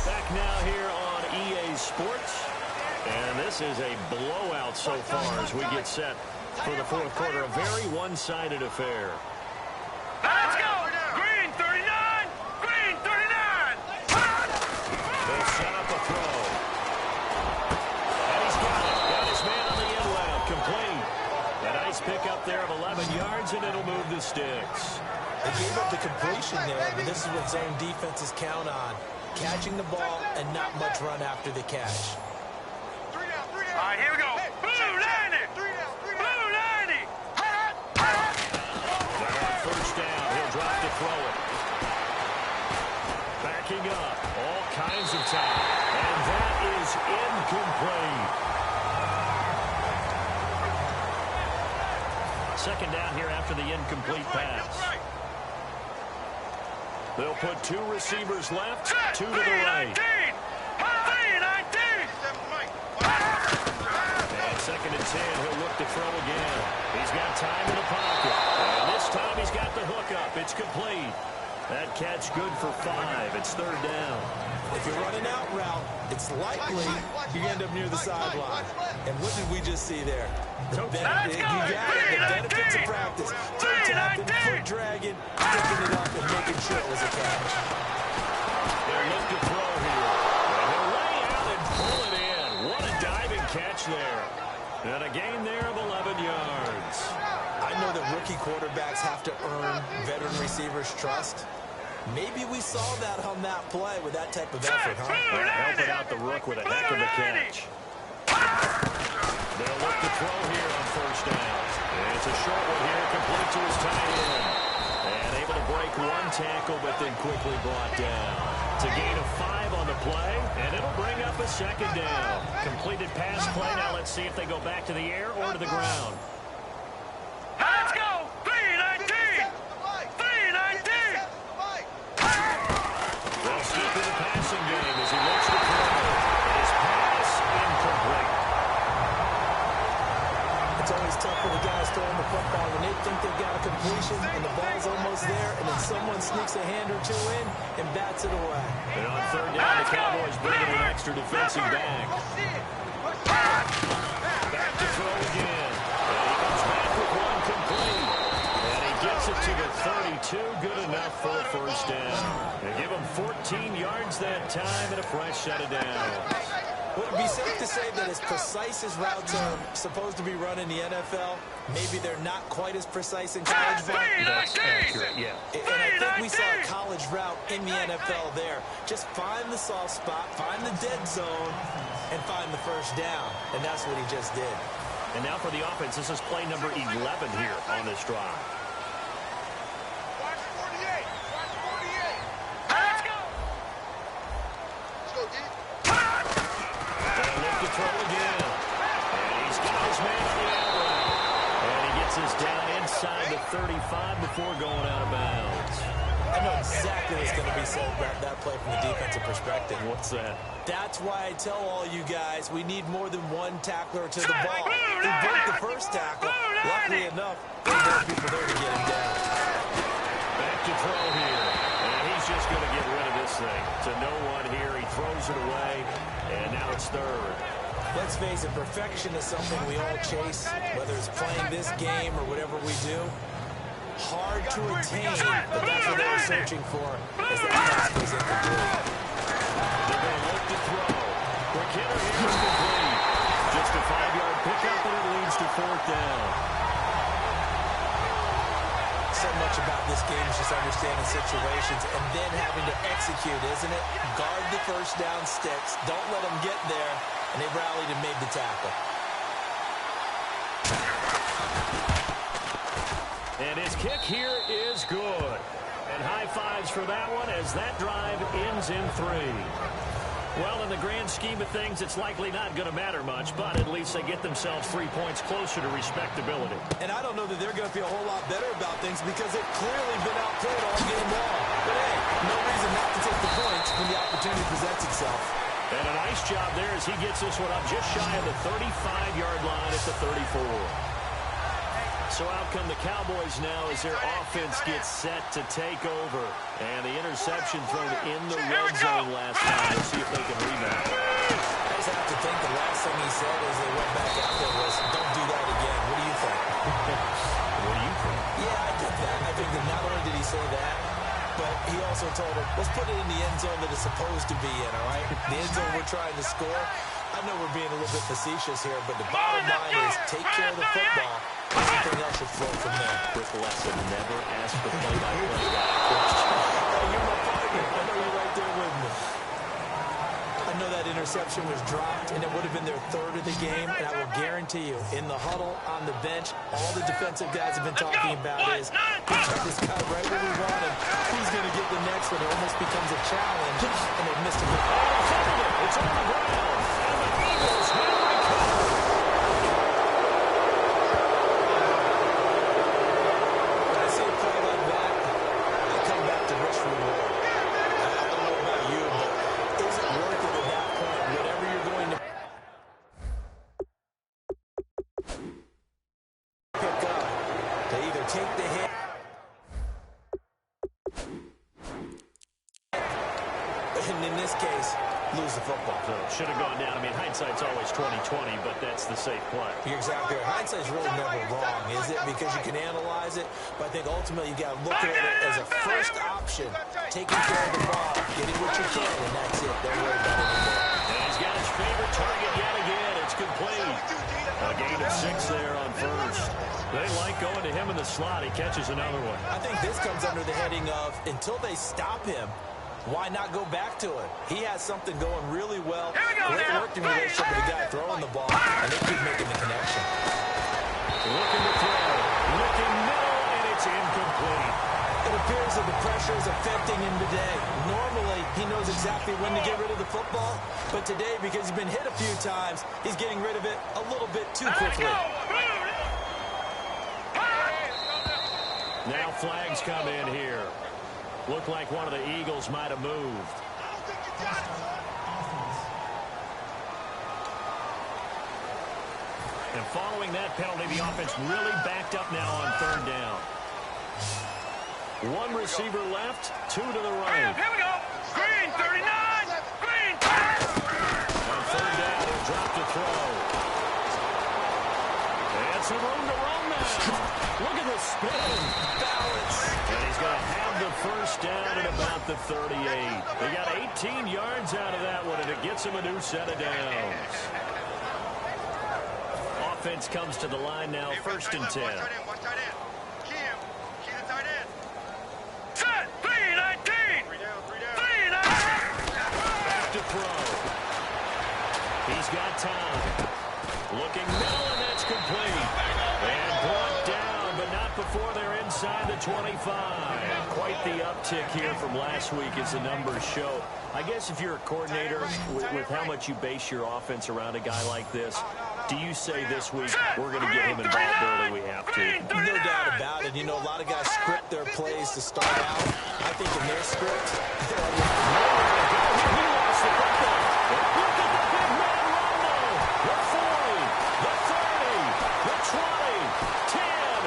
[SPEAKER 2] Back now here on EA Sports. And this is a blowout so far as we get set for the 4th quarter. A very one-sided affair.
[SPEAKER 4] Let's go! Green 39! Green 39!
[SPEAKER 2] They'll set up a throw. And he's got it. Got his man on the end route. Complete. A nice pickup there of 11 yards, and it'll move the sticks.
[SPEAKER 3] They gave up the completion there, but this is what zone defenses count on. Catching the ball and not much run after the catch.
[SPEAKER 4] All right, here we go. Blue 90. Blue 90.
[SPEAKER 2] First down. He'll drop to throw it. Backing up. All kinds of time. And that is incomplete. Second down here after the incomplete pass. They'll put two receivers left, two to the right. And second and 10, he'll look to throw again. He's got time in the pocket. And this time he's got the hook up. It's complete. That catch good for 5. It's third down.
[SPEAKER 3] If you're running out route, it's likely you end up near the sideline. And what did we just see there? The benefits of practice. Toe tapping, foot dragging, picking it up and making sure it was a catch.
[SPEAKER 2] They'll look to throw here. And he'll lay out and pull it in. What a diving catch there. And a gain there of 11 yards.
[SPEAKER 3] I know that rookie quarterbacks have to earn veteran receivers' trust. Maybe we saw that on that play with that type of effort, huh?
[SPEAKER 2] Helping out the rook with a heck of a catch. They'll look to throw here on first down. And it's a short one here, complete to his tight end. And able to break one tackle, but then quickly brought down. It's a gain of 5 on the play, and it'll bring up a second down. Completed pass play. Now let's see if they go back to the air or to the ground.
[SPEAKER 4] Let's go! 319! 319!
[SPEAKER 2] They'll skip to the passing game as he looks to throw. His pass incomplete.
[SPEAKER 3] It's always tough for the guys throwing the football when they think they've got a completion and the ball's almost there, and then someone sneaks a hand or two in and bats it away.
[SPEAKER 2] And on third down, the Cowboys bring in an extra defensive back. Back to throw again. And he comes back with one complete. And he gets it to the 32. Good enough for a first down. They give him 14 yards that time and a fresh set of downs.
[SPEAKER 3] Would it be safe to say that as precise as routes are supposed to be run in the NFL, maybe they're not quite as precise in college ball?
[SPEAKER 2] That's accurate, yeah.
[SPEAKER 3] And I think we saw a college route in the NFL there. Just find the soft spot, find the dead zone, and find the first down. And that's what he just did.
[SPEAKER 2] And now for the offense, this is play number 11 here on this drive.
[SPEAKER 4] Watch 48! Watch 48! Let's go! Let's go, D.
[SPEAKER 2] They'll look to throw again. And he's got his man on the out route. And he gets us down inside the 35 before going out of bounds.
[SPEAKER 3] I know exactly what's going to be said about that play from the defensive perspective.
[SPEAKER 2] What's that?
[SPEAKER 3] That's why I tell all you guys we need more than one tackler to the ball. He broke the first tackle. Luckily enough, there were people there to get him down.
[SPEAKER 2] Back to throw here. And he's just going to get rid of this thing. To no one here. He throws it away. And now it's third.
[SPEAKER 3] Let's face it, perfection is something we all chase, whether it's playing this game or whatever we do. Hard to attain, but that's what they were searching for as that pass was incomplete.
[SPEAKER 2] They're going to look to throw. Quick hitter here is complete. Just a 5-yard pickup, and it leads to fourth down.
[SPEAKER 3] So much about this game is just understanding situations and then having to execute, isn't it? Guard the first down sticks. Don't let them get there. And they rallied and made the tackle.
[SPEAKER 2] And his kick here is good. And high fives for that one as that drive ends in 3. Well, in the grand scheme of things, it's likely not going to matter much, but at least they get themselves 3 points closer to respectability.
[SPEAKER 3] And I don't know that they're going to feel a whole lot better about things because they've clearly been outplayed all game long. But hey, no reason not to take the points when the opportunity presents itself.
[SPEAKER 2] And a nice job there as he gets this one up just shy of the 35-yard line at the 34. So out come the Cowboys now as their offense gets set to take over. And the interception thrown in the red zone last time. We'll see if they can rebound.
[SPEAKER 3] I just have to think the last thing he said as they went back out there was, don't do that again. What do you think?
[SPEAKER 2] What do you think?
[SPEAKER 3] Yeah, I get that. I think that not only did he say that, but he also told him, let's put it in the end zone that it's supposed to be in, all right? The end zone we're trying to score. I know we're being a little bit facetious here, but the bottom line is take care of the football. Everything else should flow from there.
[SPEAKER 2] Brick lesson, never ask the play-by-play guy a question.
[SPEAKER 3] Hey, you're my partner. I know you're right there with me. I know that interception interception was dropped, and it would have been their third of the game. And I will guarantee you, in the huddle, on the bench, all the defensive guys have been talking about is, we got this guy right where we want him. Who's going to get the next one? It almost becomes a challenge, and they've missed a good one.
[SPEAKER 2] It's on the ground, and the Eagles will recover.
[SPEAKER 3] When I see a play like that, I come back to risk reward. I don't know about you, but is it worth it at that point? Whatever you're going to pick up, to either take the hit, and in this case, lose the football.
[SPEAKER 2] So it should have gone down. I mean, hindsight's always 20/20, but that's the safe play.
[SPEAKER 3] You're exactly right. Hindsight's really never wrong, is it? Because you can analyze it, but I think ultimately you got to look at it as a first option, taking care of the ball, getting what you can, and that's it. Don't worry about it anymore.
[SPEAKER 2] And he's got his favorite target yet again. It's complete. A gain of 6 there on first. They like going to him in the slot. He catches another one.
[SPEAKER 3] I think this comes under the heading of, until they stop him, why not go back to it? He has something going really well. Great working relationship with the guy throwing the ball, and they keep making the connection.
[SPEAKER 2] Looking to throw. Looking middle, and it's incomplete.
[SPEAKER 3] It appears that the pressure is affecting him today. Normally, he knows exactly when to get rid of the football, but today, because he's been hit a few times, he's getting rid of it a little bit too quickly.
[SPEAKER 2] Now flags come in here. Looked like one of the Eagles might have moved. And following that penalty, the offense really backed up now on third down. One receiver left, 2 to the right.
[SPEAKER 4] Here we go. Green, 39. Green.
[SPEAKER 2] On third down, he'll drop to throw. And some room to run now. Look at the spin. Balance. And he's going to have the first down at about the 38. They got 18 yards out of that one, and it gets him a new set of downs. Offense comes to the line now, first and 10.
[SPEAKER 4] Watch tight end. Key him. Key the tight end. Set. 3-19. 3-19.
[SPEAKER 2] Back to throw. He's got time. Looking middle, and that's complete. And brought down, but not before they're inside the 25. Quite the uptick here from last week as the numbers show. I guess if you're a coordinator, with how much you base your offense around a guy like this, do you say this week, we're going to get him involved early, we have to?
[SPEAKER 3] No doubt about it. You know, a lot of guys script their plays to start out. I think in their script,
[SPEAKER 2] he lost the football. Look at the big man run, though. The 40, the 30, the 20, 10.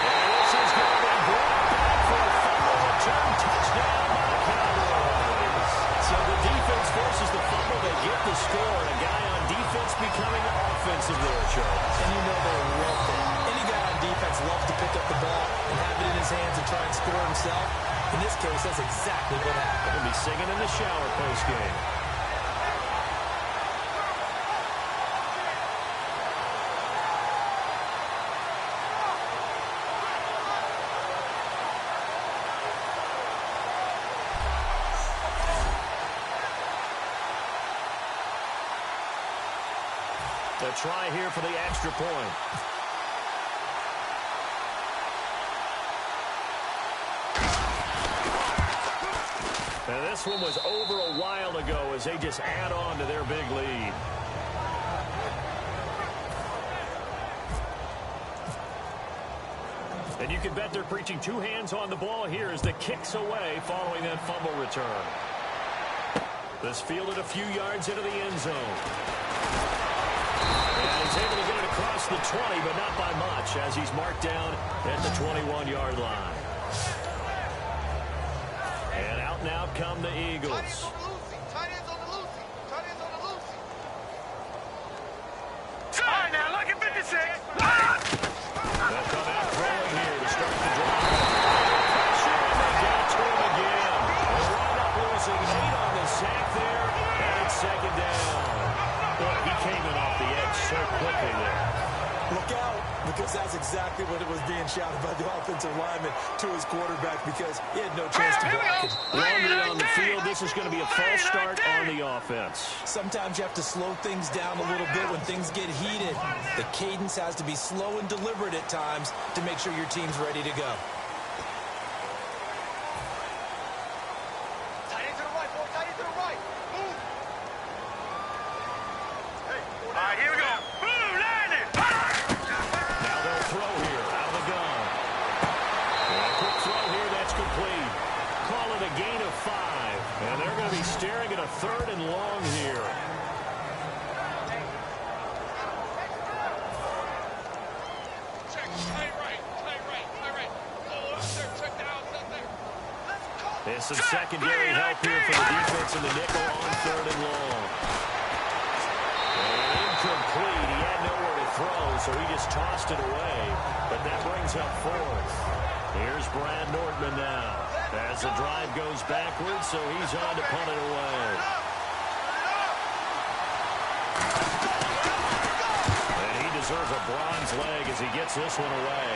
[SPEAKER 2] And this is going to be brought back for a fumble return touchdown by the Cowboys. So the defense forces the fumble. They get the score. And a guy on defense becoming offensive there, Charles.
[SPEAKER 3] and you know they love that. Any guy on defense loves to pick up the ball and have it in his hands and try and score himself. In this case, that's exactly what happened.
[SPEAKER 2] He'll be singing in the shower post-game. A try here for the extra point. And this one was over a while ago as they just add on to their big lead. And you can bet they're preaching 2 hands on the ball here as the kick's away following that fumble return. This fielded a few yards into the end zone. And he's able to get it across the 20, but not by much, as he's marked down at the 21-yard line. And out now come the Eagles.
[SPEAKER 4] Tight ends on the loosey. Tight ends on the loosey. All right, now look at 56.
[SPEAKER 2] They'll come out throwing here to start the drive. Pressure, and they get it to him again. They wind up losing 8 on the sack there, and it's second down. Boy, he came in off the edge so quickly there.
[SPEAKER 3] Look out, because that's exactly what it was being shouted by the offensive offensive lineman to his quarterback because he had no chance to block it.
[SPEAKER 2] Laundry on the field. This is going to be a false start on the offense.
[SPEAKER 3] Sometimes you have to slow things down a little bit when things get heated. The cadence has to be slow and deliberate at times to make sure your team's ready to go.
[SPEAKER 4] Tight end to the right, boy. Tight end to the right. Move. Hey, all right, here we go. Boom, landed.
[SPEAKER 2] Now they'll throw here out of the gun. And a quick throw here, that's complete. Call it a gain of 5. And they're going to be staring at a 3rd and long here. There's some secondary help here for the defense in the nickel on 3rd and long. And incomplete. He had nowhere to throw, so he just tossed it away. But that brings up 4th. Here's Brad Nordman now. As the drive goes backwards, so he's on to punt it away. And he deserves a bronze leg as he gets this one away.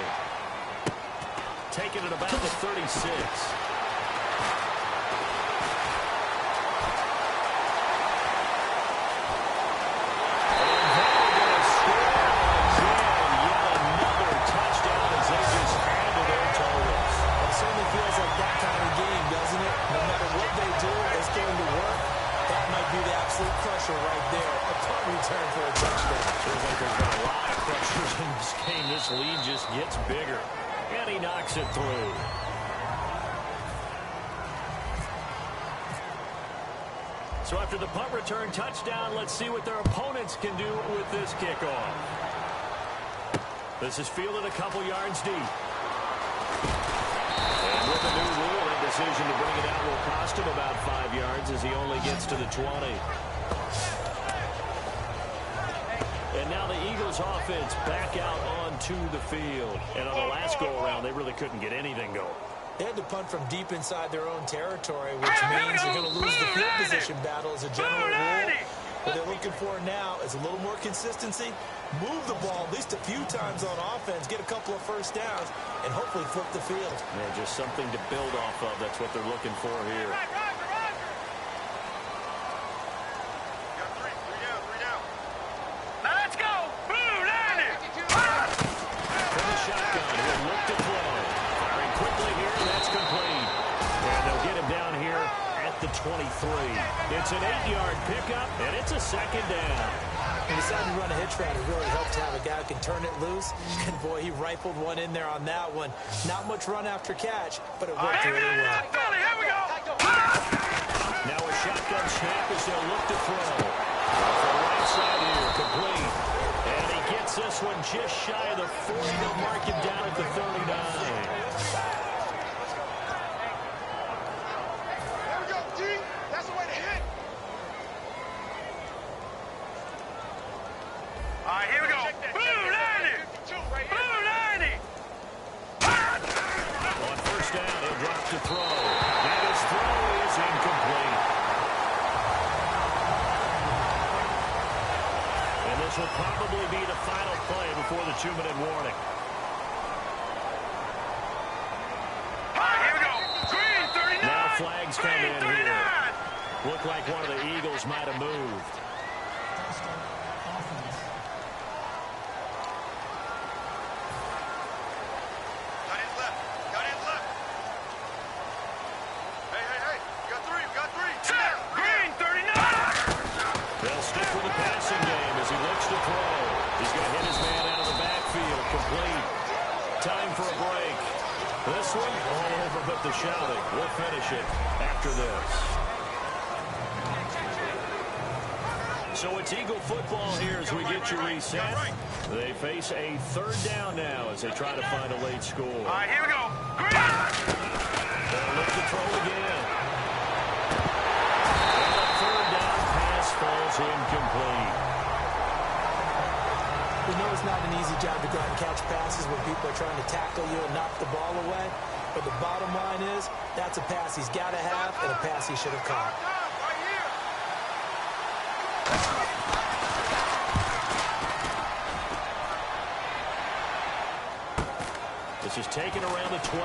[SPEAKER 2] Taking it about the 36.
[SPEAKER 3] Right there, a punt return for a touchdown.
[SPEAKER 2] Feels like there's been a lot of pressures in this game. This lead just gets bigger, and he knocks it through. So after the punt return touchdown, let's see what their opponents can do with this kickoff. This is fielded a couple yards deep. And with a new rule, that decision to bring it out will cost him about 5 yards as he only gets to the 20. And now the Eagles offense back out onto the field. And on the last go-around, they really couldn't get anything going.
[SPEAKER 3] They had to punt from deep inside their own territory, which means they're going to lose the field position battle as a general rule. What they're looking for now is a little more consistency, move the ball at least a few times on offense, get a couple of first downs, and hopefully flip the field.
[SPEAKER 2] Yeah, just something to build off of. That's what they're looking for here. The 23. It's an 8-yard pickup, and it's a second down.
[SPEAKER 3] He decided to run a hitch route. It really helps to have a guy who can turn it loose. And, boy, he rifled one in there on that one. Not much run after catch, but it worked really well.
[SPEAKER 4] Here we go.
[SPEAKER 2] Now a shotgun snap as they'll look to throw. Off the right side here, complete. And he gets this one just shy of the 40. They'll mark him down at the 39. Will probably be the final play before the 2-minute warning.
[SPEAKER 4] Here we go. Green 39.
[SPEAKER 2] Now flags come in here. Looked like one of the Eagles might have moved.
[SPEAKER 4] Got his left. Got his left. Hey, hey, hey. We got 3. We got 3. Green 39.
[SPEAKER 2] They'll stick with the passing game as he looks to throw. He's going to hit his man out of the backfield. Complete. Time for a break. This one all over but the shouting. We'll finish it after this. So it's Eagle football here as we get you reset. They face a 3rd down now as they try to find a late score.
[SPEAKER 4] All right, here we go.
[SPEAKER 2] They'll look to throw again. And a 3rd down pass falls incomplete.
[SPEAKER 3] We know it's not an easy job to go out and catch passes when people are trying to tackle you and knock the ball away. But the bottom line is, that's a pass he's got to have and a pass he should have caught.
[SPEAKER 2] This is taken around the 12.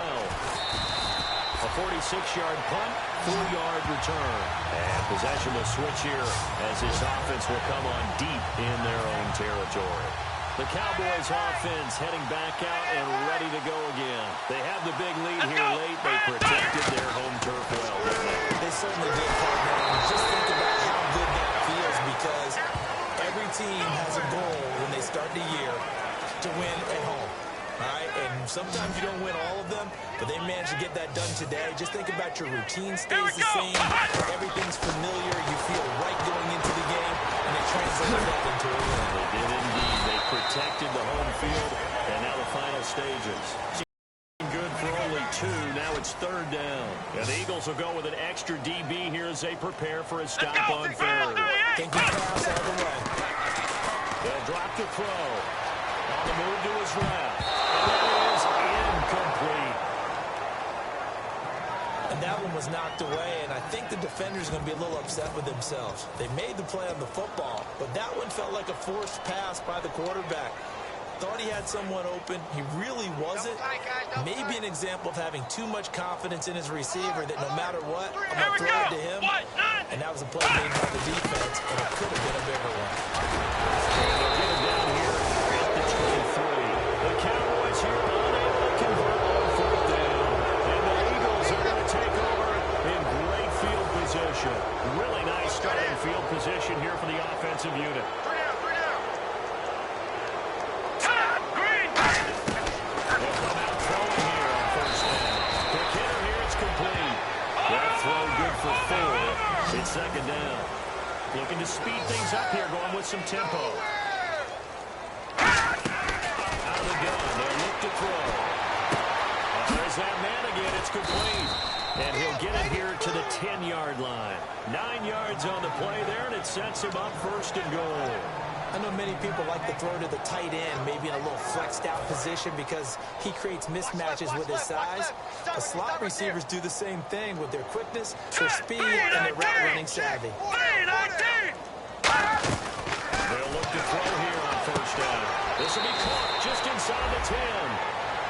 [SPEAKER 2] A 46-yard punt, 4-yard return. And possession will switch here as this offense will come on deep in their own territory. The Cowboys offense heading back out and ready to go again. They have the big lead here late. They protected their home turf well, didn't they?
[SPEAKER 3] They certainly did, partner. And just think about how good that feels, because every team has a goal when they start the year to win at home. All right, and sometimes you don't win all of them, but they managed to get that done today. Just think about your routine stays the same. Everything's familiar. You feel right going into the game, and they translated that into a win.
[SPEAKER 2] They did indeed. They protected the home field, and now the final stages. Good for only 2. Now it's 3rd down. And the Eagles will go with an extra DB here as they prepare for a stop on 3rd.
[SPEAKER 3] Think you pass all the way.
[SPEAKER 2] They'll drop to throw. On the move to his left. And that is incomplete.
[SPEAKER 3] And that one was knocked away, and I think the defender's going to be a little upset with themselves. They made the play on the football, but that one felt like a forced pass by the quarterback. Thought he had someone open. He really wasn't. Maybe an example of having too much confidence in his receiver that no matter what, I'm going to throw it to him. And that was a play made by the defense, and it could have been a bigger one.
[SPEAKER 2] They'll get him down here at the 23. The Cowboys here unable to convert on 4th down. And the Eagles are going to take over in great field position. Really nice starting field position here for the offensive unit. For 4. It's 2nd down. Looking to speed things up here, going with some tempo. Out of the gun. They'll look to throw. There's that man again. It's complete. And he'll get it here to the 10-yard line. 9 yards on the play there, and it sets him up 1st and goal.
[SPEAKER 3] I know many people like to throw to the tight end, maybe in a little flexed out position because he creates mismatches with his size. The slot receivers do the same thing with their quickness, their speed, and their route running savvy.
[SPEAKER 2] They'll look to throw here on 1st down. This will be caught just inside the 10.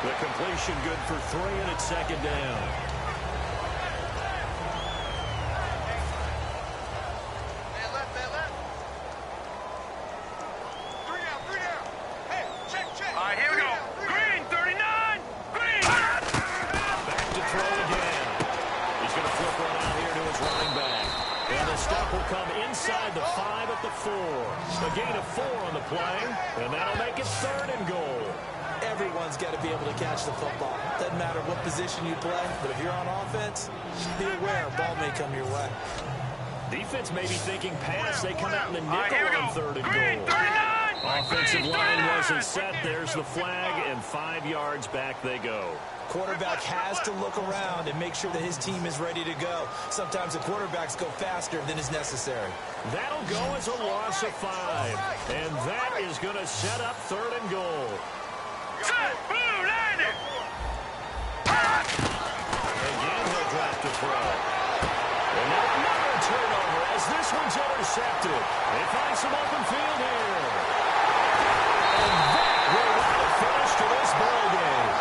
[SPEAKER 2] The completion good for 3, and it's 2nd down. Inside the 5 at the 4. A gain of 4 on the play, and that'll make it 3rd and goal.
[SPEAKER 3] Everyone's got to be able to catch the football. Doesn't matter what position you play, but if you're on offense, be aware a ball may come your way.
[SPEAKER 2] Defense may be thinking pass. They come out in the nickel on 3rd and goal. Offensive line wasn't set. There's the flag, and 5 yards back they go.
[SPEAKER 3] Quarterback has to look around and make sure that his team is ready to go. Sometimes the quarterbacks go faster than is necessary.
[SPEAKER 2] That'll go as a loss of 5. And that is going to set up 3rd and goal. Again, he'll drop to throw. And now another turnover as this one's intercepted. They find some open field here. And that will not have finished to this ball game.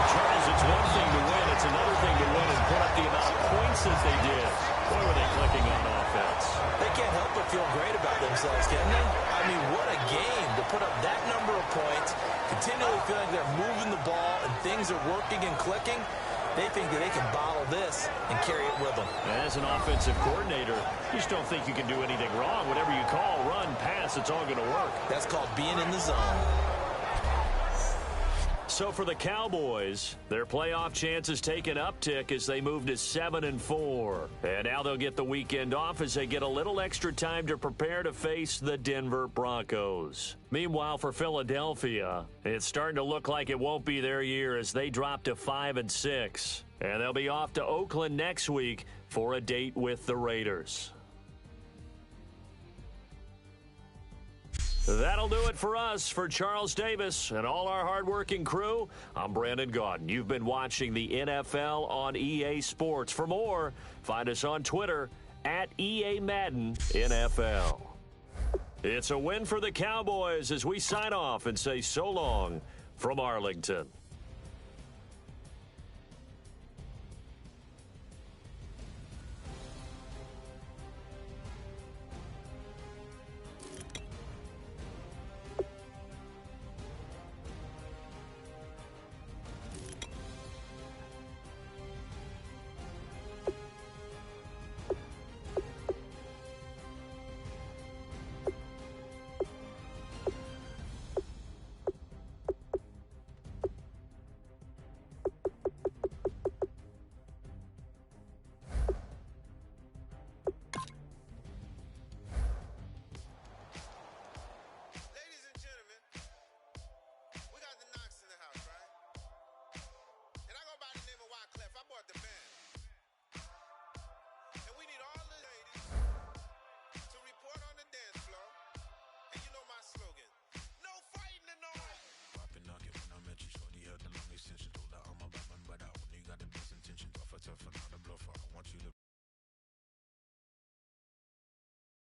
[SPEAKER 2] Charles, it's one thing to win. It's another thing to win and put up the amount of points that they did. Boy, were they clicking on offense.
[SPEAKER 3] They can't help but feel great about themselves, can they? I mean, what a game to put up that number of points, continually feeling they're moving the ball and things are working and clicking. They think that they can bottle this and carry it with them.
[SPEAKER 2] As an offensive coordinator, you just don't think you can do anything wrong. Whatever you call, run, pass, it's all going to work.
[SPEAKER 3] That's called being in the zone.
[SPEAKER 2] So for the Cowboys, their playoff chances take an uptick as they move to 7-4. And now they'll get the weekend off as they get a little extra time to prepare to face the Denver Broncos. Meanwhile, for Philadelphia, it's starting to look like it won't be their year as they drop to 5-6. And they'll be off to Oakland next week for a date with the Raiders. That'll do it for us. For Charles Davis and all our hardworking crew, I'm Brandon Gaudin. You've been watching the NFL on EA Sports. For more, find us on Twitter at EA Madden NFL. It's a win for the Cowboys as we sign off and say so long from Arlington.
[SPEAKER 5] tougher, not a bluffer. I want you to